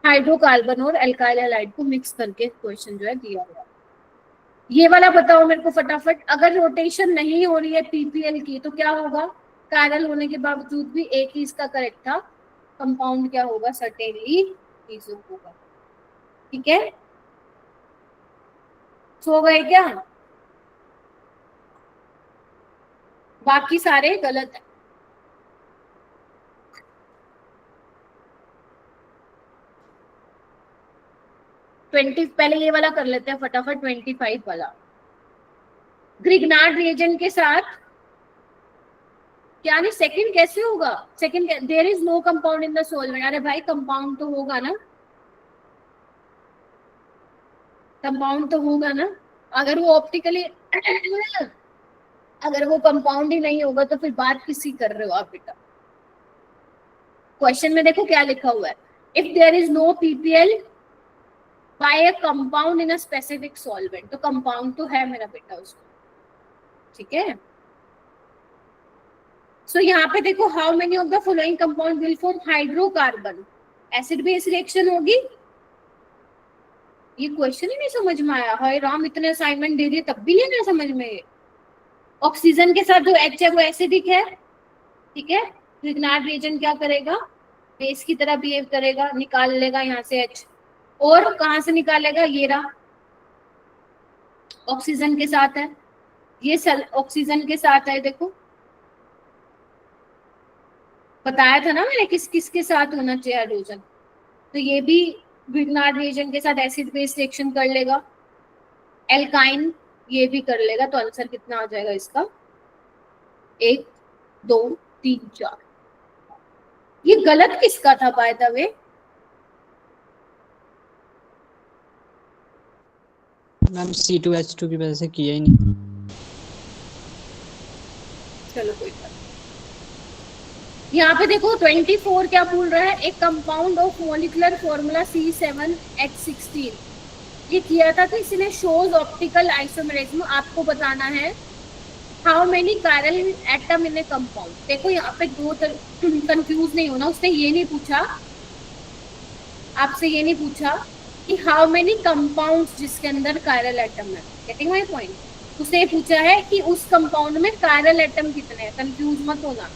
हाइड्रोकार्बन और एल्काइल हैलाइड को मिक्स करके क्वेश्चन जो है दिया गया। ये वाला बताओ मेरे को फटाफट, अगर रोटेशन नहीं हो रही है PPL की तो क्या होगा? कायरल होने के बावजूद भी एक ही इसका करेक्ट था, कंपाउंड क्या होगा? सर्टेनली पीजो होगा। ठीक है, सो गए क्या? बाकी सारे गलत है। पहले ये वाला कर लेते हैं फटाफट, 25 वाला। ग्रिग्नार्ड रिएजेंट के साथ क्या नहीं, सेकंड कैसे होगा? Second, there is no compound in the solvent. अरे भाई कंपाउंड तो होगा ना, कंपाउंड तो होगा ना। अगर वो ऑप्टिकली अगर वो कंपाउंड ही नहीं होगा तो फिर बात किसी कर रहे हो आप बेटा? क्वेश्चन में देखो क्या लिखा हुआ है, if there is no PPL by a compound in a specific solvent. तो कंपाउंड तो है मेरा बेटा उसको, ठीक है। सो यहाँ पे देखो, how many of the following compound will form hydrocarbon? Acid base reaction होगी। ये क्वेश्चन ही नहीं समझ में आया, हाय राम, इतने असाइनमेंट दे दिए तब भी नहीं ना समझ में। ऑक्सीजन के साथ जो H है वो एसिडिक है, ठीक है। ग्रिग्नार्ड रिएजेंट क्या करेगा? बेस की तरह बिहेव करेगा, निकाल लेगा यहाँ से H। और कहाँ से निकालेगा? ये रहा, ऑक्सीजन के साथ है ये, ऑक्सीजन के साथ है। देखो बताया था ना मैंने किस किस के साथ होना चाहिए हाइड्रोजन। तो ये भी ग्रिग्नार्ड रिएजेंट के साथ एसिड बेस रिएक्शन कर लेगा। एल्काइन ये भी कर लेगा। तो आंसर कितना आ जाएगा इसका? 1 2 3 4। ये गलत किसका था by the way? Ma'am C2H2 की वजह से किया ही नहीं। चलो कोई बात। यहाँ पे देखो 24 क्या बोल रहा है, एक compound of molecular formula C7H16। ये किया था तो इसने शोज ऑप्टिकल आइसोमेरिज्म। आपको बताना है how many chiral atom in A compound. देखो यहाँ पे दो कंफ्यूज नहीं होना, उसने ये नहीं पूछा आपसे, ये नहीं पूछा कि हाउ मेनी कंपाउंड्स जिसके अंदर कायरल एटम है। Getting my point? उसने पूछा है कि उस कंपाउंड में कायरल एटम कितने हैं। कंफ्यूज मत होना,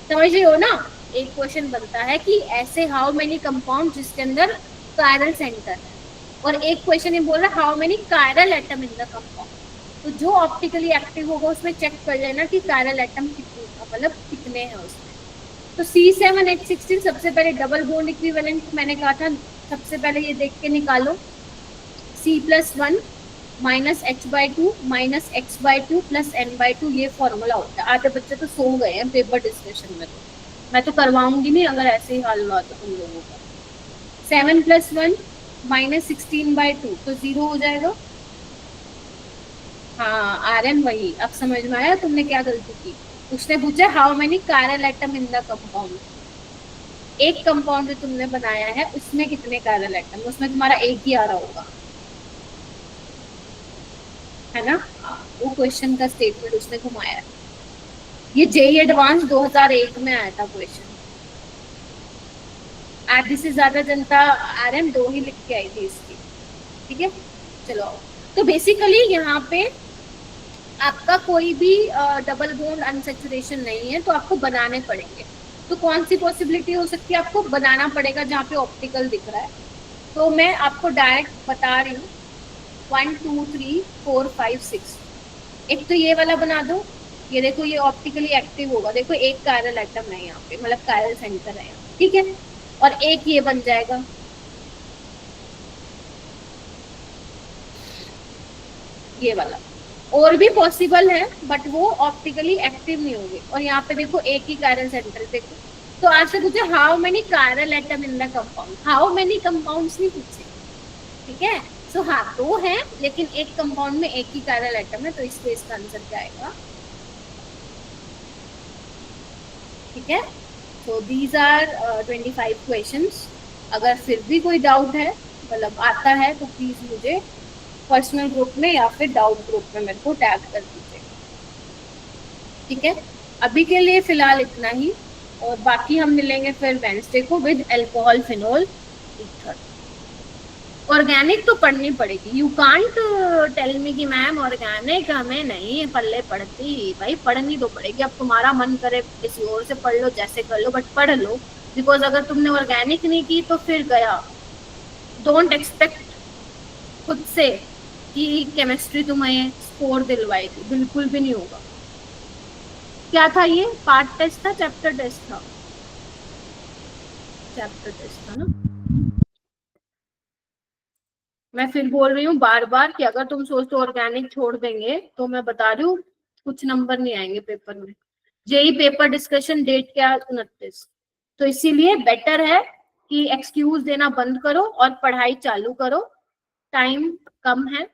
समझ रहे हो ना। एक क्वेश्चन बनता है कि ऐसे हाउ मेनी कंपाउंड जिसके अंदर कायरल सेंटर है, और एक क्वेश्चन ये बोल रहा है how many chiral atom in the compound. तो जो ऑप्टिकली एक्टिव होगा उसमें चेक कर लेना कि कायरल एटम कितने, मतलब कितने हैं उसमें। तो C7H16 सबसे पहले डबल बॉन्ड इक्विवेलेंट मैंने कहा था, सबसे पहले ये देख के निकालो। C+1 -H/2 -X/2 + N/2 ये फॉर्मूला होता है। आधे बच्चे तो सो गए हैं पेपर डिस्कशन में, तो मैं तो करवाऊंगी नहीं अगर ऐसे ही हाल हुआ तो तुम लोगों का। 7 + 1 -16/2 तो 0 हो जाएगा। हाँ आर्यन वही, अब समझ में आया तुमने क्या गलती की। उसने पूछा how many chiral atom in the compound. एक कंपाउंड जो तुमने बनाया है उसमें कितने कायरल एटम, उसमें तुम्हारा एक ही आ रहा होगा, है ना। वो क्वेश्चन का स्टेटमेंट उसने घुमाया है। ये जेईई एडवांस 2001 में आया था क्वेश्चन। आधी से ज्यादा जनता आरएम 2 ही लिख के आई थी इसकी, ठीक है। चलो तो बेसिकली यहाँ पे आपका कोई भी डबल बॉन्ड अनसैचुरेशन नहीं है तो आपको बनाने पड़ेंगे। तो कौन सी पॉसिबिलिटी हो सकती है? आपको बनाना पड़ेगा जहाँ पे ऑप्टिकल दिख रहा है। तो मैं आपको डायरेक्ट बता रही हूँ 1 2 3 4 5 6। एक तो ये वाला बना दो, ये देखो ये ऑप्टिकली एक्टिव होगा। देखो एक कायरल एटम है यहाँ पे, मतलब कायरल सेंटर है यहाँ, ठीक है। और एक ये बन जाएगा, ये वाला। और भी पॉसिबल है बट वो ऑप्टिकली एक्टिव नहीं होंगे। और यहाँ पे देखो एक ही कायरल सेंटर, देखो। तो आज से पूछे how many chiral atom in the compound, how many compounds नहीं पूछे, ठीक है। सो हाँ 2 है लेकिन एक कंपाउंड में एक ही कायरल एटम है, तो इसलिए इसका आंसर क्या आएगा, ठीक है। So these are 25 questions. अगर फिर भी कोई डाउट है, मतलब आता है, तो प्लीज मुझे पर्सनल ग्रुप में या फिर डाउट ग्रुप में मेरे को टैग कर दीजिए, ठीक है। अभी के लिए फिलहाल इतना ही, और बाकी हम मिलेंगे फिर वेडनेसडे को with alcohol phenol ether. Organic तो पढ़नी पड़ेगी। यू कांट टेल मी कि मैम ऑर्गेनिक हमें नहीं पल्ले पड़ती। भाई पढ़नी तो पड़ेगी। अब तुम्हारा मन करे किसी और से पढ़ लो, जैसे कर लो, बट पढ़ लो। बिकॉज अगर तुमने ऑर्गेनिक नहीं की तो फिर गया। डोंट एक्सपेक्ट खुद से कि केमिस्ट्री तुम्हें स्कोर दिलवाएगी, बिल्कुल भी नहीं होगा। क्या था ये? पार्ट टेस्ट था, चैप्टर टेस्ट था? चैप्टर टेस्ट था ना। मैं फिर बोल रही हूँ बार बार कि अगर तुम सोचते हो ऑर्गेनिक छोड़ देंगे तो मैं बता रही हूँ कुछ नंबर नहीं आएंगे पेपर में। जेई पेपर डिस्कशन डेट क्या? 29। तो इसीलिए बेटर है कि एक्सक्यूज देना बंद करो और पढ़ाई चालू करो, टाइम कम है।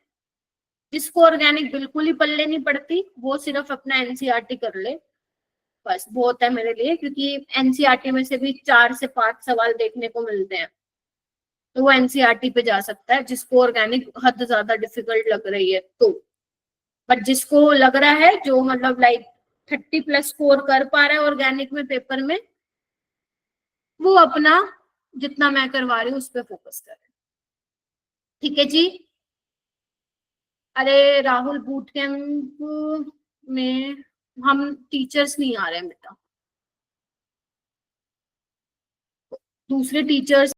जिसको ऑर्गेनिक बिल्कुल ही पल्ले नहीं पड़ती वो सिर्फ अपना एनसीईआरटी कर ले, बस बहुत है मेरे लिए, क्योंकि एनसीईआरटी में से भी 4 से 5 सवाल देखने को मिलते हैं, तो वो एनसीईआरटी पे जा सकता है जिसको ऑर्गेनिक हद ज्यादा डिफिकल्ट लग रही है तो। बट जिसको लग रहा है, जो मतलब लाइक 30+ स्कोर कर पा रहा है ऑर्गेनिक में पेपर में, वो अपना जितना मैं करवा रही हूँ उस पर फोकस करे। ठीक है जी। अरे राहुल, बूट कैंप में हम टीचर्स नहीं आ रहे हैं बेटा, दूसरे टीचर्स